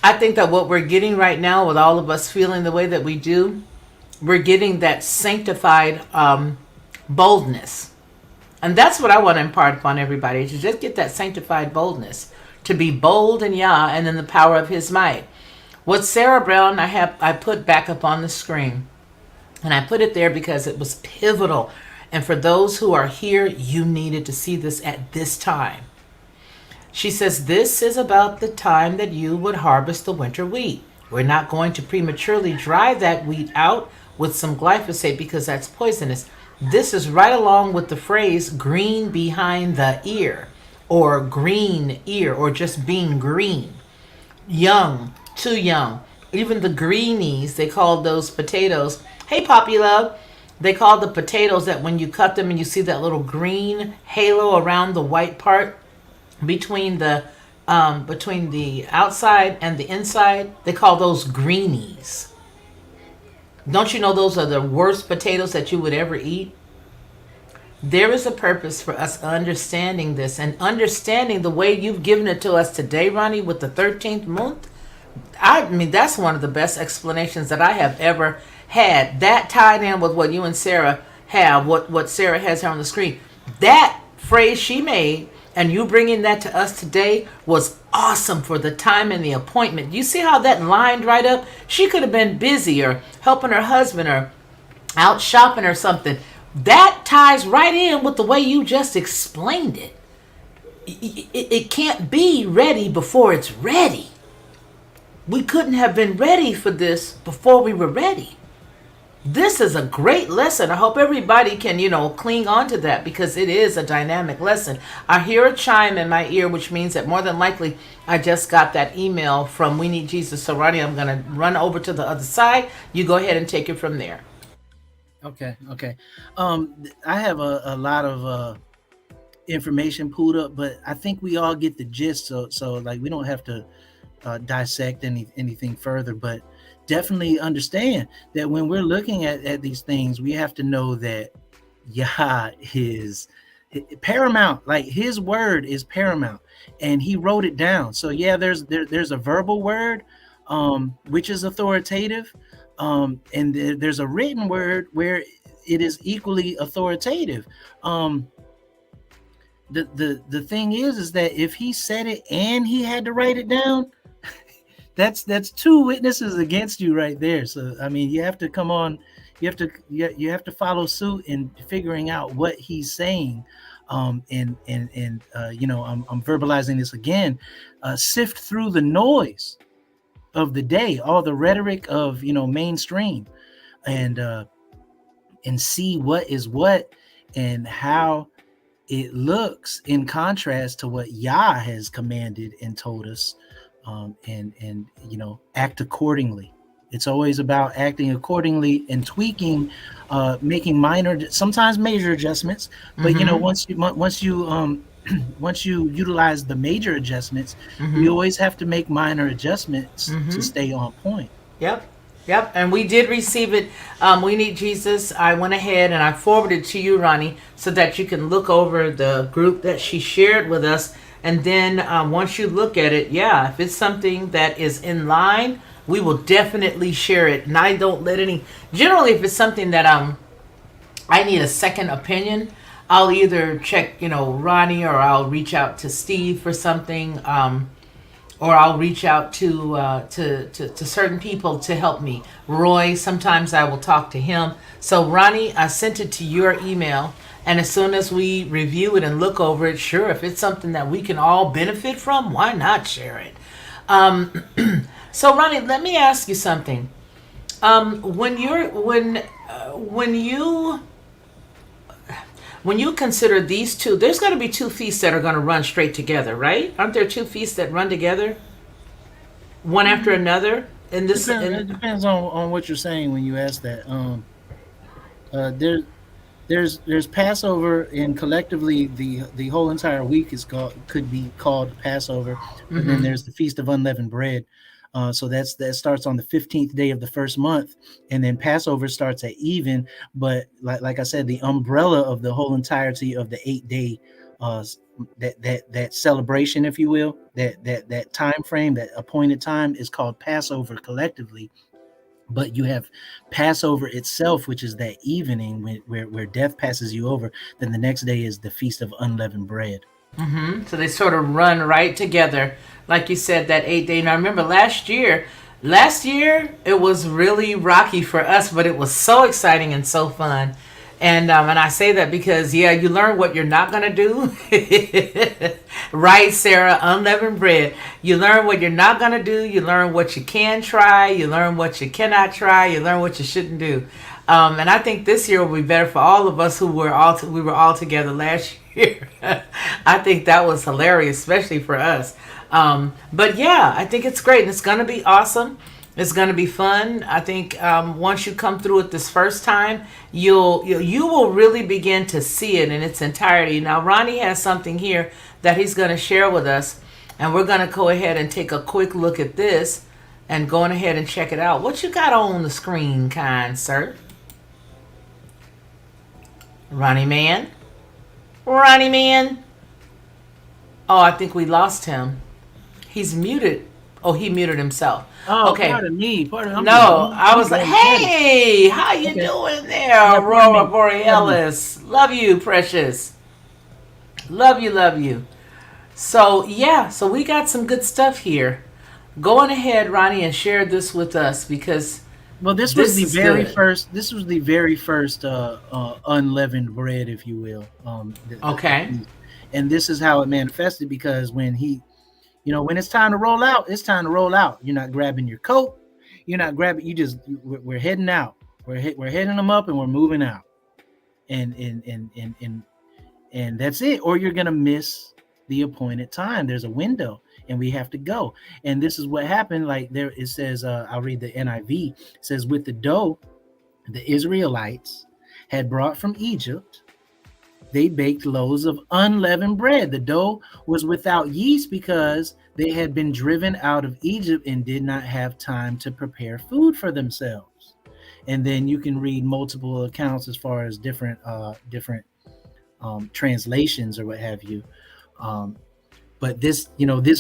I think that what we're getting right now with all of us feeling the way that we do, we're getting that sanctified boldness. And that's what I want to impart upon everybody, to just get that sanctified boldness, to be bold in Yah and in the power of his might. What Sarah Brown I put back up on the screen, and I put it there because it was pivotal. And for those who are here, you needed to see this at this time. She says, this is about the time that you would harvest the winter wheat. We're not going to prematurely dry that wheat out with some glyphosate because that's poisonous. This is right along with the phrase green behind the ear, or green ear, or just being green. Young, too young. Even the greenies, they call those potatoes. Hey, Poppy Love. They call the potatoes that when you cut them and you see that little green halo around the white part between the outside and the inside, they call those greenies. Don't you know those are the worst potatoes that you would ever eat? There is a purpose for us understanding this and understanding the way you've given it to us today, Ronnie, with the 13th Moonth. I mean, that's one of the best explanations that I have ever had. That tied in with what you and Sarah have, what Sarah has here on the screen. That phrase she made and you bringing that to us today was awesome for the time and the appointment. You see how that lined right up? She could have been busy or helping her husband or out shopping or something. That ties right in with the way you just explained it. It can't be ready before it's ready. We couldn't have been ready for this before we were ready. This is a great lesson. I hope everybody can, cling on to that because it is a dynamic lesson. I hear a chime in my ear, which means that more than likely I just got that email from We Need Jesus. So, Ronnie, I'm going to run over to the other side. You go ahead and take it from there. Okay. I have a lot of information pulled up, but I think we all get the gist. So like we don't have to dissect anything further, but definitely understand that when we're looking at these things, we have to know that Yah is paramount. Like his word is paramount, and he wrote it down. So yeah, there's a verbal word, which is authoritative, and there's a written word where it is equally authoritative. The thing is that if he said it and he had to write it down, that's two witnesses against you right there. So I mean, you have to come on, you have to follow suit in figuring out what he's saying. I'm verbalizing this again. Sift through the noise of the day, all the rhetoric of mainstream, and see what is what and how it looks in contrast to what Yah has commanded and told us, and act accordingly. It's always about acting accordingly and tweaking, making minor, sometimes major adjustments. But Mm-hmm. once you utilize the major adjustments, we Mm-hmm. always have to make minor adjustments to Mm-hmm. stay on point. Yep. Yep. And we did receive it. We Need Jesus. I went ahead and I forwarded to you, Ronnie, so that you can look over the group that she shared with us. And then once you look at it, yeah, if it's something that is in line, we will definitely share it. And I don't let any, generally, if it's something that I need a second opinion, I'll either check, Ronnie, or I'll reach out to Steve for something. Or I'll reach out to certain people to help me. Roy, sometimes I will talk to him. So Ronnie, I sent it to your email, and as soon as we review it and look over it, sure, if it's something that we can all benefit from, why not share it? Um, so Ronnie, let me ask you something. When you consider these two, there's going to be two feasts that are going to run straight together, right? Aren't there two feasts that run together, one after another? In this, It depends on what you're saying when you ask that. Uh, there there's Passover, and collectively the whole entire week is called could be called Passover. But then mm-hmm, there's the Feast of Unleavened Bread. So that starts on the 15th day of the first month, and then Passover starts at even. But like I said, the umbrella of the whole entirety of the 8 day uh, that celebration, if you will, that time frame, that appointed time, is called Passover collectively. But you have Passover itself, which is that evening where death passes you over. Then the next day is the Feast of Unleavened Bread. mm-hmm. So they sort of run right together, like you said, that 8 day. Now I remember last year it was really rocky for us, but it was so exciting and so fun. And I say that because yeah, you learn what you're not gonna do, right, Sarah? Unleavened bread. You learn what you're not gonna do. You learn what you can try. You learn what you cannot try. You learn what you shouldn't do. And I think this year will be better for all of us who we were all together last year. I think that was hilarious, especially for us. But yeah, I think it's great, and it's gonna be awesome. It's gonna be fun. I think once you come through it this first time, you will really begin to see it in its entirety. Now, Ronnie has something here that he's gonna share with us, and we're gonna go ahead and take a quick look at this and going ahead and check it out. What you got on the screen, kind sir? Ronnie Mann? Ronnie Mann? Oh, I think we lost him. He's muted. Oh, he muted himself. Oh, Okay. pardon me. Pardon. No, I I'm was like, going to bed. hey, how you Okay. doing there, Yeah, pardon Aurora me. Pardon me. Borealis? Love you, precious. Love you, love you. So, yeah, so we got some good stuff here. Go on ahead, Ronnie, and share this with us because Well, this was this the is very good. first. This was the very first unleavened bread, if you will. The Okay. feast, and this is how it manifested. Because when when it's time to roll out, it's time to roll out. You're not grabbing your coat. You're not grabbing. We're heading out. We're heading them up and we're moving out, and that's it. Or you're gonna miss the appointed time. There's a window, and we have to go. And this is what happened. Like there, it says. I'll read the NIV. It says, with the dough the Israelites had brought from Egypt, they baked loaves of unleavened bread. The dough was without yeast because they had been driven out of Egypt and did not have time to prepare food for themselves. And then you can read multiple accounts as far as different translations or what have you. But this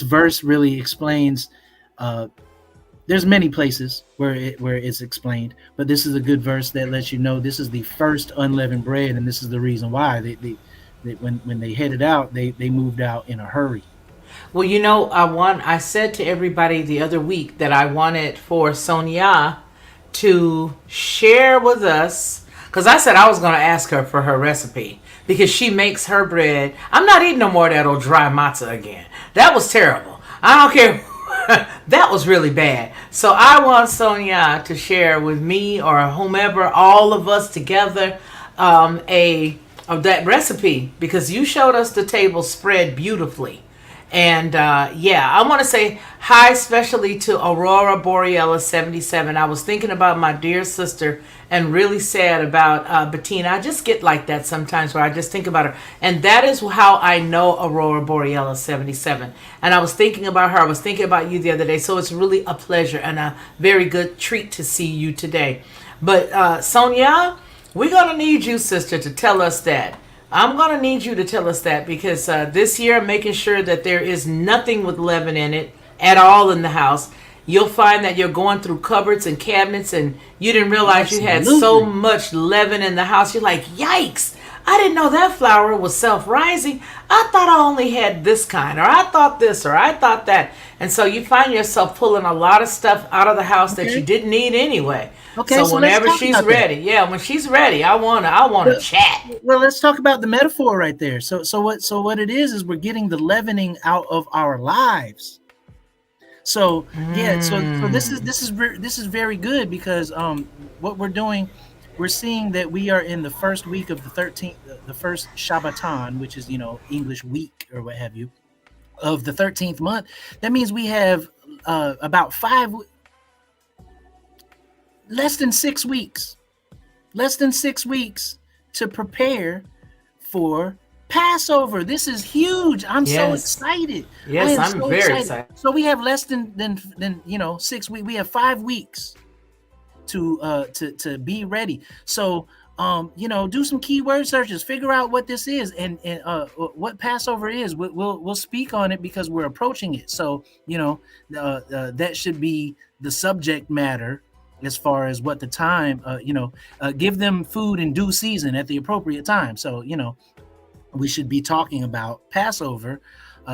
verse really explains. There's many places where it's explained, but this is a good verse that lets you know this is the first unleavened bread, and this is the reason why when they headed out, they moved out in a hurry. Well, I said to everybody the other week that I wanted for Sonia to share with us, because I said I was going to ask her for her recipe because she makes her bread. I'm not eating no more of that old dry matzah again. That was terrible. I don't care. That was really bad. So I want Sonia to share with me or whomever, all of us together, of that recipe, because you showed us the table spread beautifully. And I want to say hi, especially to Aurora Borealis 77. I was thinking about my dear sister and really sad about Bettina. I just get like that sometimes where I just think about her. And that is how I know Aurora Borealis 77. And I was thinking about her. I was thinking about you the other day. So it's really a pleasure and a very good treat to see you today. But Sonia, we're going to need you, sister, to tell us that. I'm going to need you to tell us that because this year I'm making sure that there is nothing with leaven in it at all in the house. You'll find that you're going through cupboards and cabinets and you didn't realize you had so much leaven in the house. You're like, yikes, I didn't know that flour was self-rising. I thought I only had this kind, or I thought this, or I thought that. And so you find yourself pulling a lot of stuff out of the house that you didn't need anyway. Okay, so whenever she's ready, when she's ready, I want to chat. Well, let's talk about the metaphor right there. So what it is we're getting the leavening out of our lives. So so this is very good because what we're doing, we're seeing that we are in the first week of the 13th, the first Shabbaton, which is English week or what have you, of the 13th month. That means we have about less than 6 weeks to prepare for Passover. This is huge. I'm so excited. Yes, I'm very excited. So we have less than 6 weeks. We have 5 weeks to be ready. So do some keyword searches, figure out what this is and what Passover is. We'll speak on it because we're approaching it. So that should be the subject matter as far as what the time. Give them food in due season at the appropriate time. So we should be talking about Passover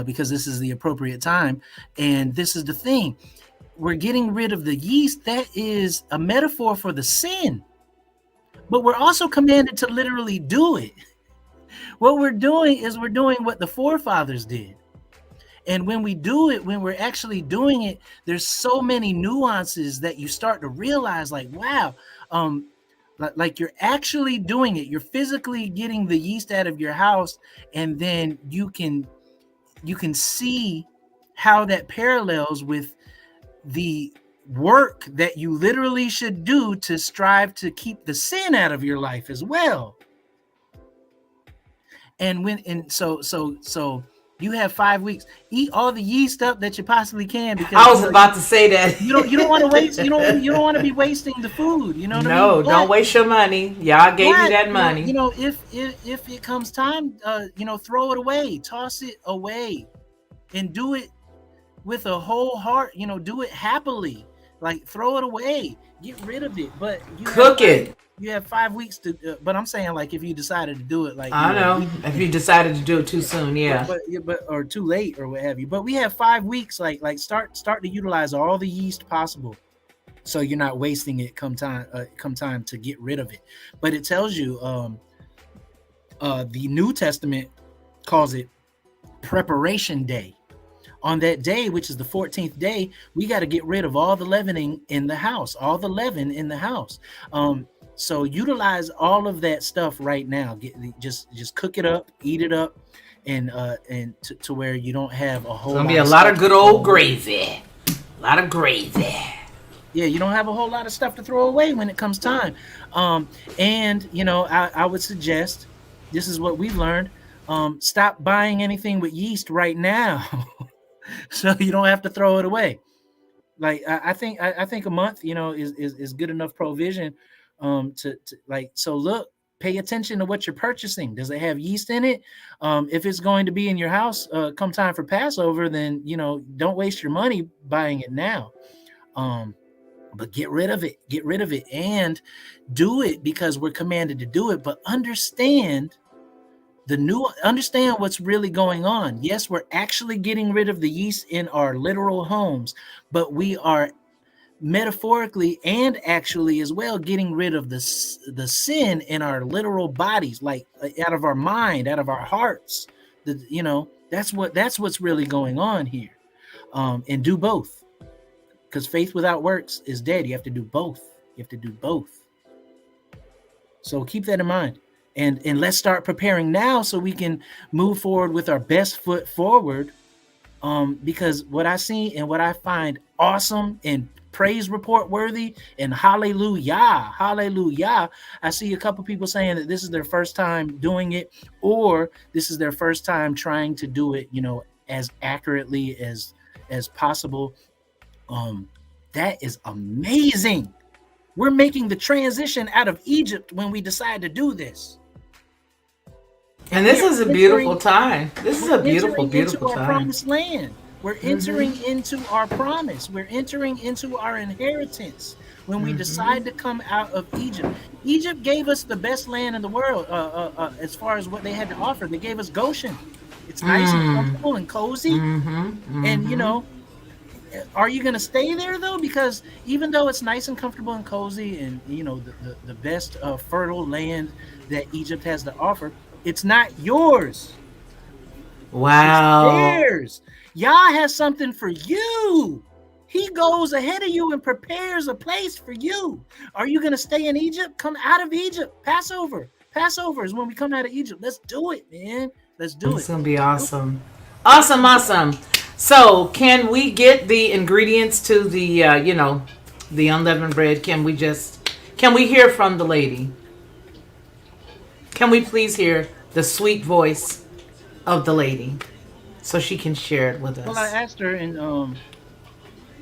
because this is the appropriate time. And this is the thing. We're getting rid of the yeast. That is a metaphor for the sin. But we're also commanded to literally do it. What we're doing is we're doing what the forefathers did. And when we do it, when we're actually doing it, there's so many nuances that you start to realize, like, wow, like you're actually doing it. You're physically getting the yeast out of your house, and then you can see how that parallels with the work that you literally should do to strive to keep the sin out of your life as well. So you have 5 weeks. Eat all the yeast up that you possibly can, because I was about to say that you don't want to waste. You don't want to be wasting the food. You know what I mean? No, don't waste your money. Y'all gave you that money. If it comes time, throw it away, toss it away, and do it with a whole heart. Do it happily. Like, throw it away, get rid of it. But cook it. You have 5 weeks to. But I'm saying, like, if you decided to do it, like, I know if you decided to do it too soon, but or too late or what have you. But we have 5 weeks. Like start to utilize all the yeast possible, so you're not wasting it come time to get rid of it. But it tells you, the New Testament calls it Preparation Day. On that day, which is the 14th day, we got to get rid of all the leavening in the house, all the leaven in the house. So utilize all of that stuff right now. Just cook it up, eat it up, and to where you don't have a It's whole gonna be lot a of lot stuff of to good throw old away. gravy. A lot of gravy. Yeah, you don't have a whole lot of stuff to throw away when it comes time. Um, and I would suggest, this is what we've learned. Stop buying anything with yeast right now, so you don't have to throw it away. Like I think a month, is good enough provision. To like, so look, pay attention to what you're purchasing. Does it have yeast in it? If it's going to be in your house come time for Passover, then don't waste your money buying it now. But get rid of it. Get rid of it and do it because we're commanded to do it. But understand what's really going on. Yes, we're actually getting rid of the yeast in our literal homes, but we are metaphorically and actually as well getting rid of the sin in our literal bodies, like out of our mind, out of our hearts. That's what's really going on here. And do both, because faith without works is dead. You have to do both. You have to do both. So keep that in mind. And let's start preparing now so we can move forward with our best foot forward. Because what I see and what I find awesome and praise report worthy and hallelujah, I see a couple people saying that this is their first time doing it, or this is their first time trying to do it, as accurately as possible. That is amazing. We're making the transition out of Egypt when we decide to do this. And We this are is a beautiful entering time. This is we're a beautiful, entering into beautiful our time. promised land. We're entering into our promise. We're entering into our inheritance when we decide to come out of Egypt. Egypt gave us the best land in the world, as far as what they had to offer. They gave us Goshen. It's nice and comfortable and cozy. And are you going to stay there though? Because even though it's nice and comfortable and cozy, and the best fertile land that Egypt has to offer, it's not yours. It's Wow. theirs. Yah has something for you. He goes ahead of you and prepares a place for you. Are you going to stay in Egypt? Come out of Egypt. Passover. Passover is when we come out of Egypt. Let's do it, man. Let's do It's it. gonna be Let's do it. awesome. Awesome, awesome. So, can we get the ingredients to the the unleavened bread? Can we hear from the lady? Can we please hear the sweet voice of the lady so she can share it with Well, I us? asked her, and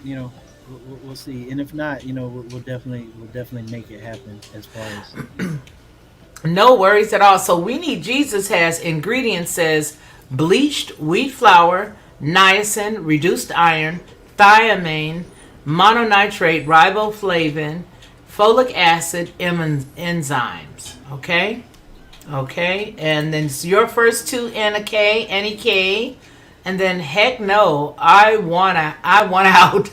we'll see. And if not, we'll definitely make it happen as far as. No worries at all. So we need Jesus has ingredients says bleached wheat flour, niacin, reduced iron, thiamine, mononitrate, riboflavin, folic acid, enzymes. Okay? Okay? And then your first two NK, and then heck no, I want out.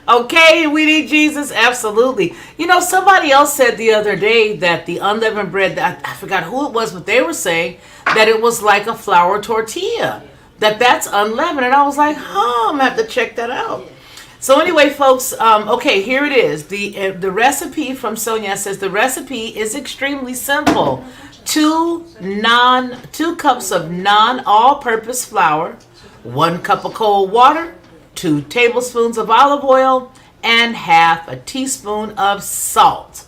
Okay, we need Jesus, absolutely. Somebody else said the other day that the unleavened bread, I forgot who it was, but they were saying that it was like a flour tortilla, that's unleavened. And I was like, huh, I'm going to have to check that out. So anyway, folks, okay, here it is. The recipe from Sonia says the recipe is extremely simple. 2 cups of non-all-purpose flour, 1 cup of cold water, 2 tablespoons of olive oil, and half a teaspoon of salt.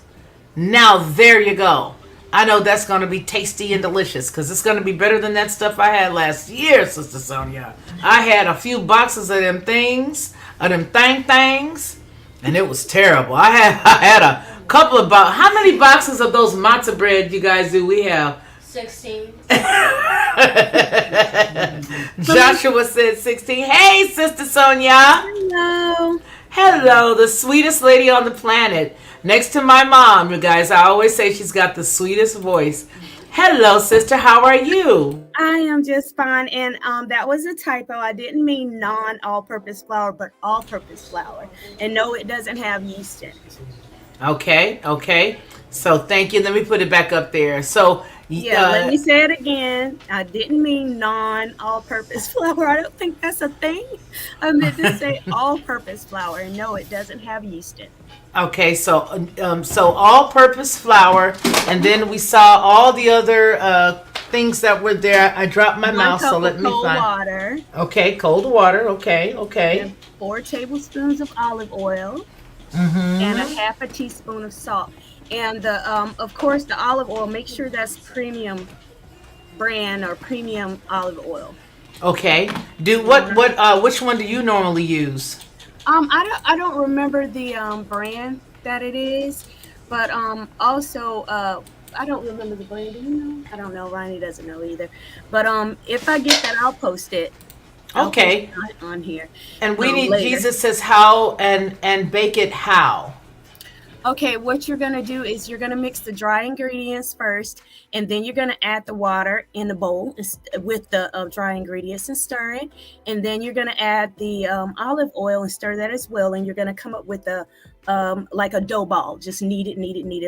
Now there you go. I know that's going to be tasty and delicious because it's going to be better than that stuff I had last year, Sister Sonia. I had a few boxes of them things, things, and it was terrible. I had a couple of how many boxes of those matzah bread you guys do we have? 16. Joshua said 16. Hey, Sister Sonia. Hello. Hello, the sweetest lady on the planet. Next to my mom, you guys. I always say she's got the sweetest voice. Hello, sister. How are you? I am just fine. And that was a typo. I didn't mean non-all-purpose flour, but all-purpose flour. And no, it doesn't have yeast in it. Okay. So thank you. Let me put it back up there. So Yeah, let me say it again. I didn't mean non-all-purpose flour. I don't think that's a thing. I meant to say all-purpose flour, and no, it doesn't have yeast in it. Okay, so all-purpose flour, and then we saw all the other things that were there. I dropped my 1 mouse, cup so let of me cold find. water, Okay, cold water. Okay, okay. and 4 tablespoons of olive oil, and a Mm-hmm. half a teaspoon of salt. And the of course, the olive oil. Make sure that's premium brand or premium olive oil. Okay. You want Which one do you normally use? I don't remember the brand that it is, but also I don't remember the brand. Do you know? I don't know. Ronnie doesn't know either. But if I get that, I'll post it. I'll post Okay. it on here And we need later. Jesus says how and bake it how. Okay, what you're gonna do is you're gonna mix the dry ingredients first, and then you're gonna add the water in the bowl with the dry ingredients and stir it, and then you're gonna add the olive oil and stir that as well, and you're gonna come up with a like a dough ball, just knead it,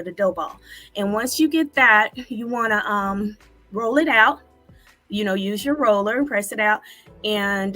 a dough ball. And once you get that, you wanna roll it out. Use your roller and press it out, and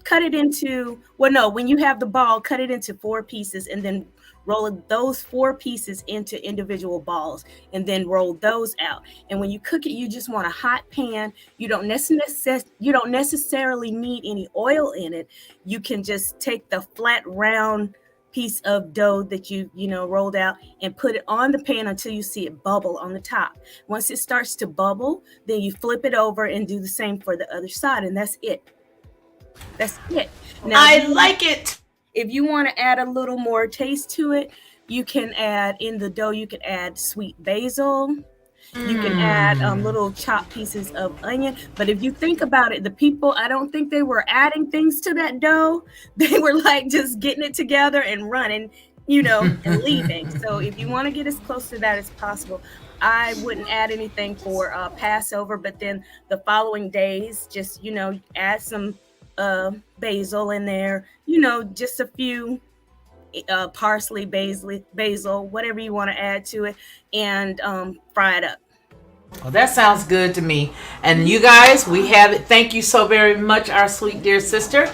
cut it into. Well, no, when you have the ball, cut it into 4 pieces, and then roll those 4 pieces into individual balls, and then roll those out. And when you cook it, you just want a hot pan. You don't necessarily need any oil in it. You can just take the flat round piece of dough that you rolled out and put it on the pan until you see it bubble on the top. Once it starts to bubble, then you flip it over and do the same for the other side, and that's it. That's it. Now, I like it. if you want to add a little more taste to it, you can add in the dough, you can add sweet basil. You can add little chopped pieces of onion. But if you think about it, the people, I don't think they were adding things to that dough. They were like just getting it together and running, and leaving. So if you want to get as close to that as possible, I wouldn't add anything for Passover. But then the following days, just, add some basil in there, just a few parsley, basil, whatever you want to add to it, and fry it up. Well, that sounds good to me. And you guys, we have it. Thank you so very much, our sweet dear sister.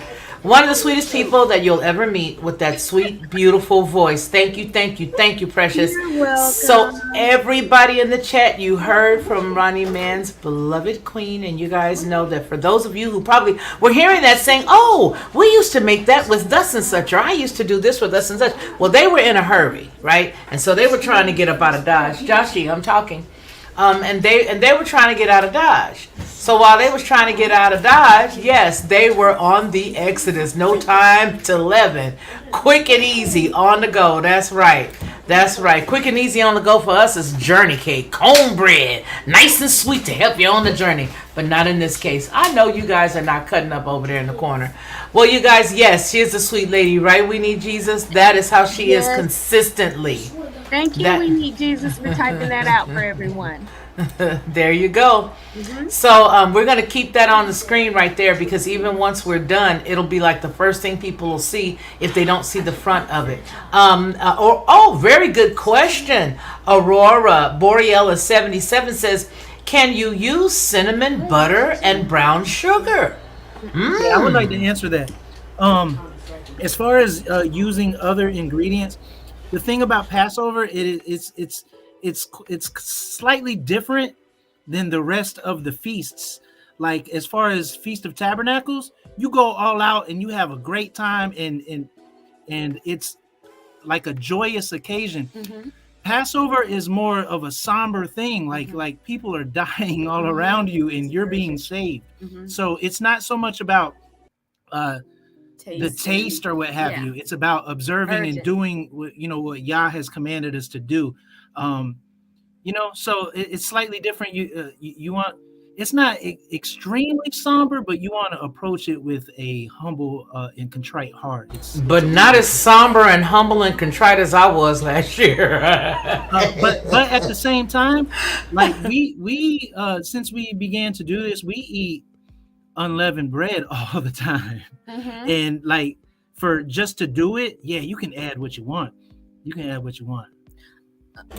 One of the sweetest people that you'll ever meet with that sweet, beautiful voice. Thank you, thank you, thank you, precious. You're welcome. So, everybody in the chat, you heard from Ronnie Mann's beloved queen. And you guys know that for those of you who probably were hearing that saying, oh, we used to make that with thus and such, or I used to do this with thus and such. Well, they were in a hurry, right? And so they were trying to get up out of Dodge. Joshy, I'm talking. And they were trying to get out of Dodge. So while they was trying to get out of Dodge, yes, they were on the exodus. No time to 11. Quick and easy on the go. That's right. That's right. Quick and easy on the go for us is journey cake, cornbread, nice and sweet to help you on the journey. But not in this case. I know you guys are not cutting up over there in the corner. Well, you guys, yes, she is a sweet lady, right? We need Jesus. That is how she is consistently. Thank you. We need Jesus for typing that out for everyone. There you go. So we're going to keep that on the screen right there, because even once we're done, it'll be like the first thing people will see if they don't see the front of it. Very good question. Aurora Borealis 77 says, can you use cinnamon, butter, and brown sugar? Yeah, I would like to answer that. As far as using other ingredients, the thing about Passover, it's slightly different than the rest of the feasts. Like as far as Feast of Tabernacles, you go all out and you have a great time, and it's like a joyous occasion. Passover is more of a somber thing. Like people are dying all around you and you're being saved. So it's not so much about the taste or what have you. It's about observing and doing what Yah has commanded us to do. So it's slightly different. You want, it's not extremely somber, but you want to approach it with a humble and contrite heart. But not as somber and humble and contrite as I was last year. But at the same time, like we since we began to do this, we eat unleavened bread all the time. And like for just to do it, you can add what you want.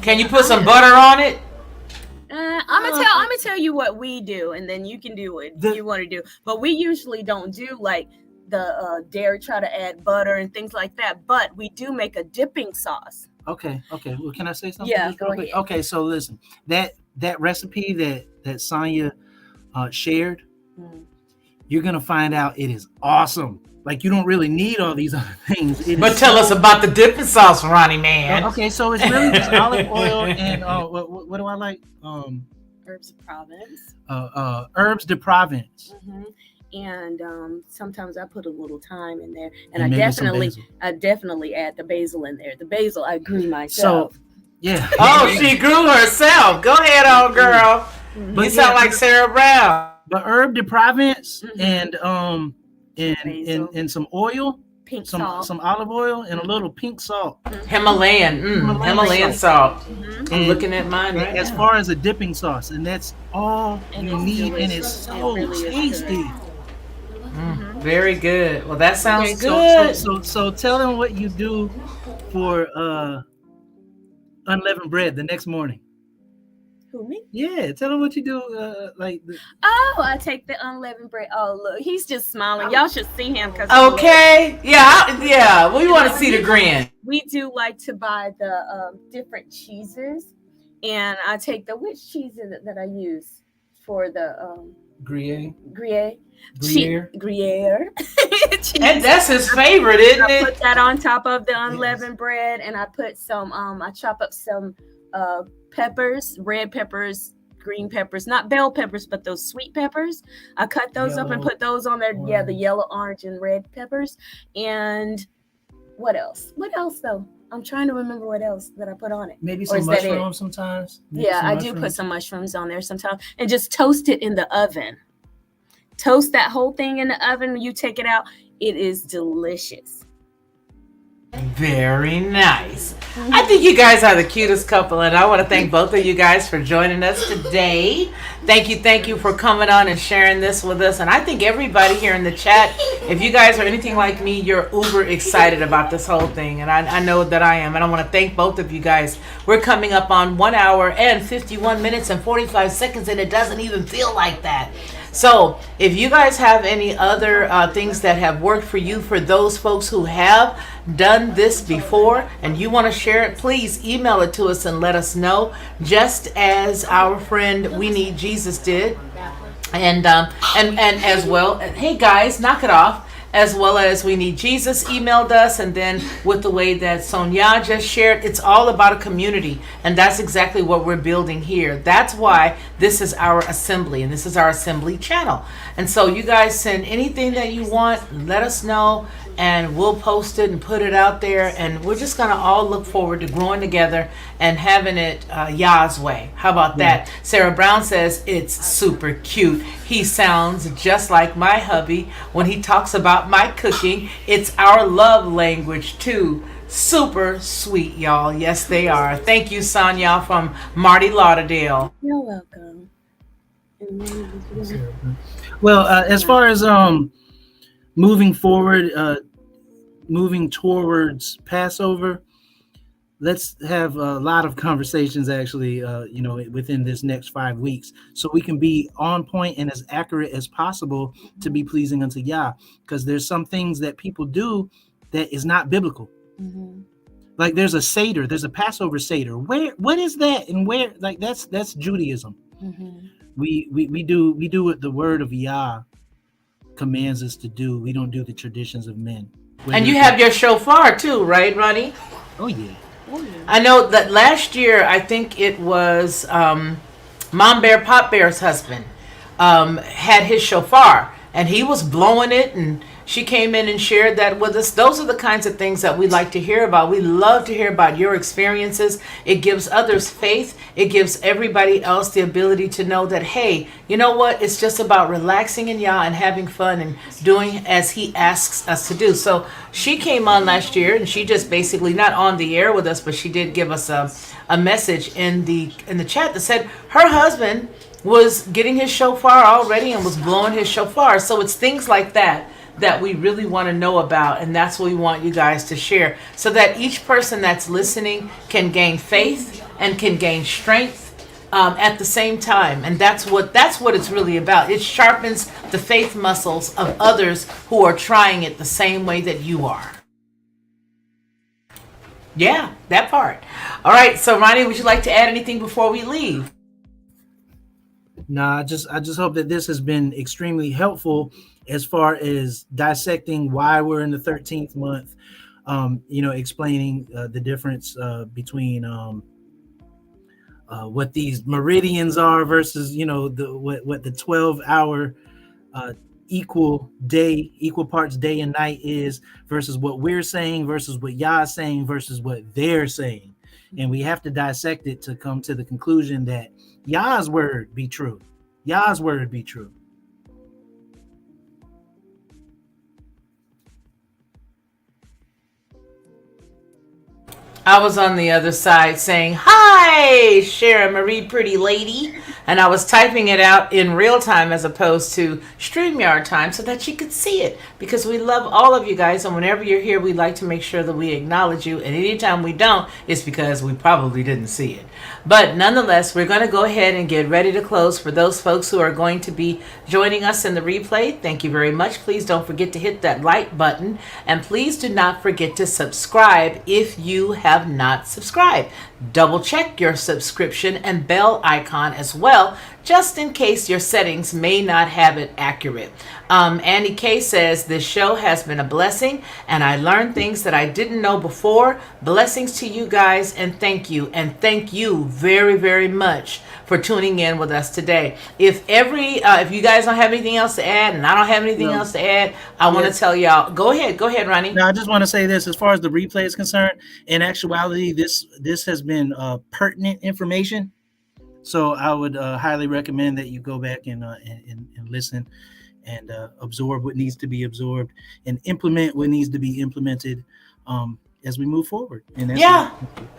Can you put some butter on it? I'm gonna tell you what we do, and then you can do what you want to do. But we usually don't do like the dare try to add butter and things like that. But we do make a dipping sauce. Okay. Well, can I say something? Yeah, just go real quick? ahead. Okay, so listen, that recipe that Sonya shared, you're gonna find out it is awesome. Like, you don't really need all these other things. But tell us about the dipping sauce, Ronnie Mann. Okay, so it's really just olive oil and what do I like? Herbs of Provence. Herbs de Provence. And sometimes I put a little thyme in there, and And I maybe definitely add the basil in there. The basil I grew myself. So, yeah. Oh, she grew herself. Go ahead, old girl. You sound like Sarah Brown. But herb de Provence and Basil. and some oil, Pink salt. some olive oil, and a little pink salt. Himalayan salt. I'm looking at mine right As now. far as a dipping sauce, and that's all And you it's need, and delicious. it's so It really is tasty. Very good. Well, that sounds Okay, good. so tell them what you do for unleavened bread the next morning. Who, me? Yeah, tell them what you do. Oh, I take the unleavened bread. Oh, look, he's just smiling. Y'all should see him because Okay. Yeah. We want to see the grin. we do like to buy the different cheeses, and I take which cheese is it that I use for the Gruyere. Gruyere. Gruyere. Cheese. And that's his favorite, isn't I it? put that on top of the unleavened bread, and I put some. I chop up some peppers, red peppers, green peppers, not bell peppers, but those sweet peppers. I cut those up and Yellow, put those on there. Yeah, the yellow, orange, and red peppers. And what else? What else though? I'm trying to remember what else that I put on it. Maybe Or some is that it? mushrooms sometimes. Maybe Yeah, some I do put mushrooms. some mushrooms on there sometimes, and just toast it in the oven. Toast that whole thing in the oven. When you take it out, it is delicious. Very nice. I think you guys are the cutest couple, and I want to thank both of you guys for joining us today. Thank you for coming on and sharing this with us. And I think everybody here in the chat, if you guys are anything like me, you're uber excited about this whole thing, and I know that I am. And I want to thank both of you guys. We're coming up on 1 hour and 51 minutes and 45 seconds, and it doesn't even feel like that. So if you guys have any other things that have worked for you, for those folks who have done this before and you want to share it, please email it to us and let us know, just as our friend We Need Jesus did. And as well, hey guys, knock it off. As well as We Need Jesus emailed us, and then with the way that Sonia just shared, it's all about a community, and that's exactly what we're building here. That's why this is our assembly, and this is our assembly channel. And so you guys send anything that you want, let us know, and we'll post it and put it out there, and we're just gonna all look forward to growing together and having it Yah's way. How about that? Sarah Brown says it's super cute. He sounds just like my hubby when he talks about my cooking. It's our love language too. Super sweet, y'all. Yes, they are. Thank you, Sonia from Marty Lauderdale. You're welcome. Well, as far as moving forward, moving towards Passover, let's have a lot of conversations actually, within this next 5 weeks, so we can be on point and as accurate as possible to be pleasing unto Yah. Because there's some things that people do that is not biblical. Like there's a Seder, there's a Passover Seder. What is that? And where? Like that's Judaism. We do what the word of Yah commands us to do. We don't do the traditions of men. And you have your shofar too, right, Ronnie? Oh yeah. I know that last year, I think it was Mom Bear, Pop Bear's husband, had his shofar, and he was blowing it, and she came in and shared that with us. Those are the kinds of things that we like to hear about. We love to hear about your experiences. It gives others faith. It gives everybody else the ability to know that, hey, you know what? It's just about relaxing in Yah and having fun and doing as he asks us to do. So she came on last year, and she just basically, not on the air with us, but she did give us a message in the chat that said her husband was getting his shofar already and was blowing his shofar. So it's things like that we really want to know about, and that's what we want you guys to share, so that each person that's listening can gain faith and can gain strength at the same time, and that's what it's really about. It sharpens the faith muscles of others who are trying it the same way that you are. Yeah, that part. All right, so Ronnie, would you like to add anything before we leave? No, I just hope that this has been extremely helpful as far as dissecting why we're in the 13th month. Explaining the difference between what these meridians are versus what the 12-hour uh, equal parts day and night is versus what we're saying versus what Yah's saying versus what they're saying, and we have to dissect it to come to the conclusion that Yah's word be true. Yah's word be true. I was on the other side saying, "Hi, Sharon Marie, pretty lady." And I was typing it out in real time as opposed to StreamYard time so that you could see it. Because we love all of you guys. And whenever you're here, we like to make sure that we acknowledge you. And anytime we don't, it's because we probably didn't see it. But nonetheless, we're going to go ahead and get ready to close. For those folks who are going to be joining us in the replay, thank you very much. Please don't forget to hit that like button. And please do not forget to subscribe if you have not subscribed. Double check your subscription and bell icon as well, just in case your settings may not have it accurate. Annie K says, this show has been a blessing and I learned things that I didn't know before. Blessings to you guys, and thank you. And thank you very, very much for tuning in with us today. If you guys don't have anything else to add, and I don't have anything else to add, I want to tell y'all, go ahead, Ronnie. Now, I just want to say this, as far as the replay is concerned, in actuality, this has been pertinent information. So I would highly recommend that you go back and listen and absorb what needs to be absorbed and implement what needs to be implemented as we move forward. And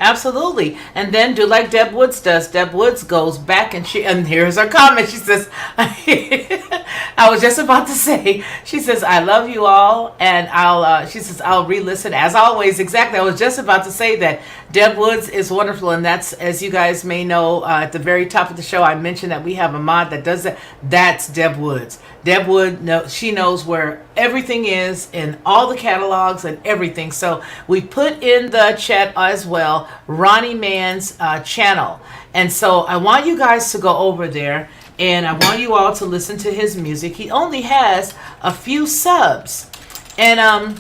absolutely. And then do like Deb Woods does. Deb Woods goes back and here's her comment. She says, I was just about to say, she says, I love you all. And I'll re-listen as always. Exactly. I was just about to say that Deb Woods is wonderful. And that's, as you guys may know, at the very top of the show, I mentioned that we have a mod that does that. That's Deb Woods. Deb Wood, she knows where everything is in all the catalogs and everything. So we put in the chat as well Ronnie Mann's channel. And so I want you guys to go over there and I want you all to listen to his music. He only has a few subs. And I'm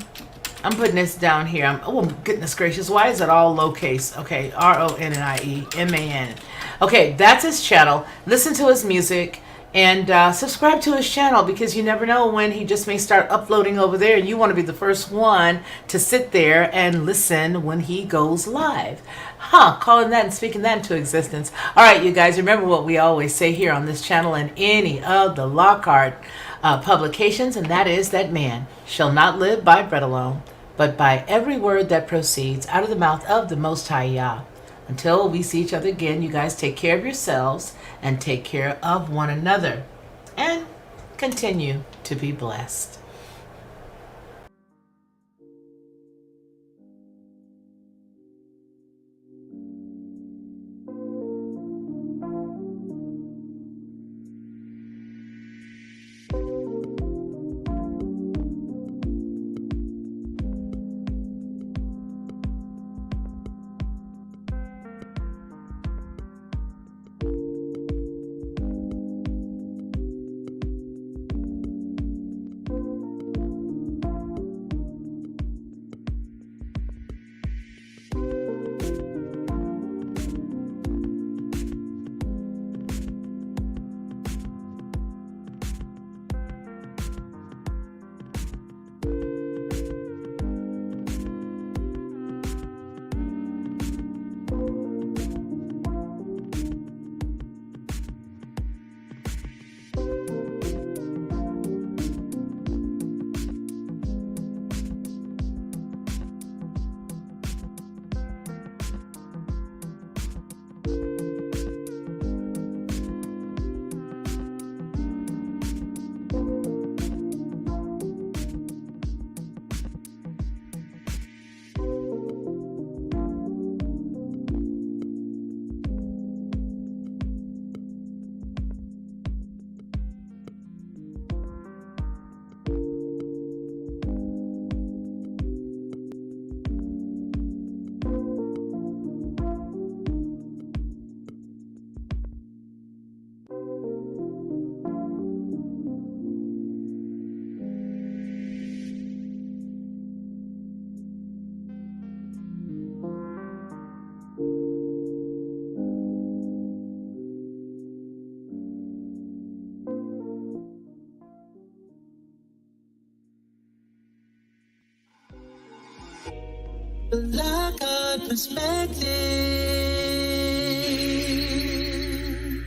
putting this down here. Oh, goodness gracious. Why is it all lowercase? Okay, RONNIEMAN. Okay, that's his channel. Listen to his music. And subscribe to his channel, because you never know when he just may start uploading over there. And you want to be the first one to sit there and listen when he goes live. Calling that and speaking that into existence. All right, you guys, remember what we always say here on this channel and any of the Lockhart publications, and that is that man shall not live by bread alone, but by every word that proceeds out of the mouth of the Most High Yah. Until we see each other again, you guys take care of yourselves and take care of one another. And continue to be blessed. But I got perspective.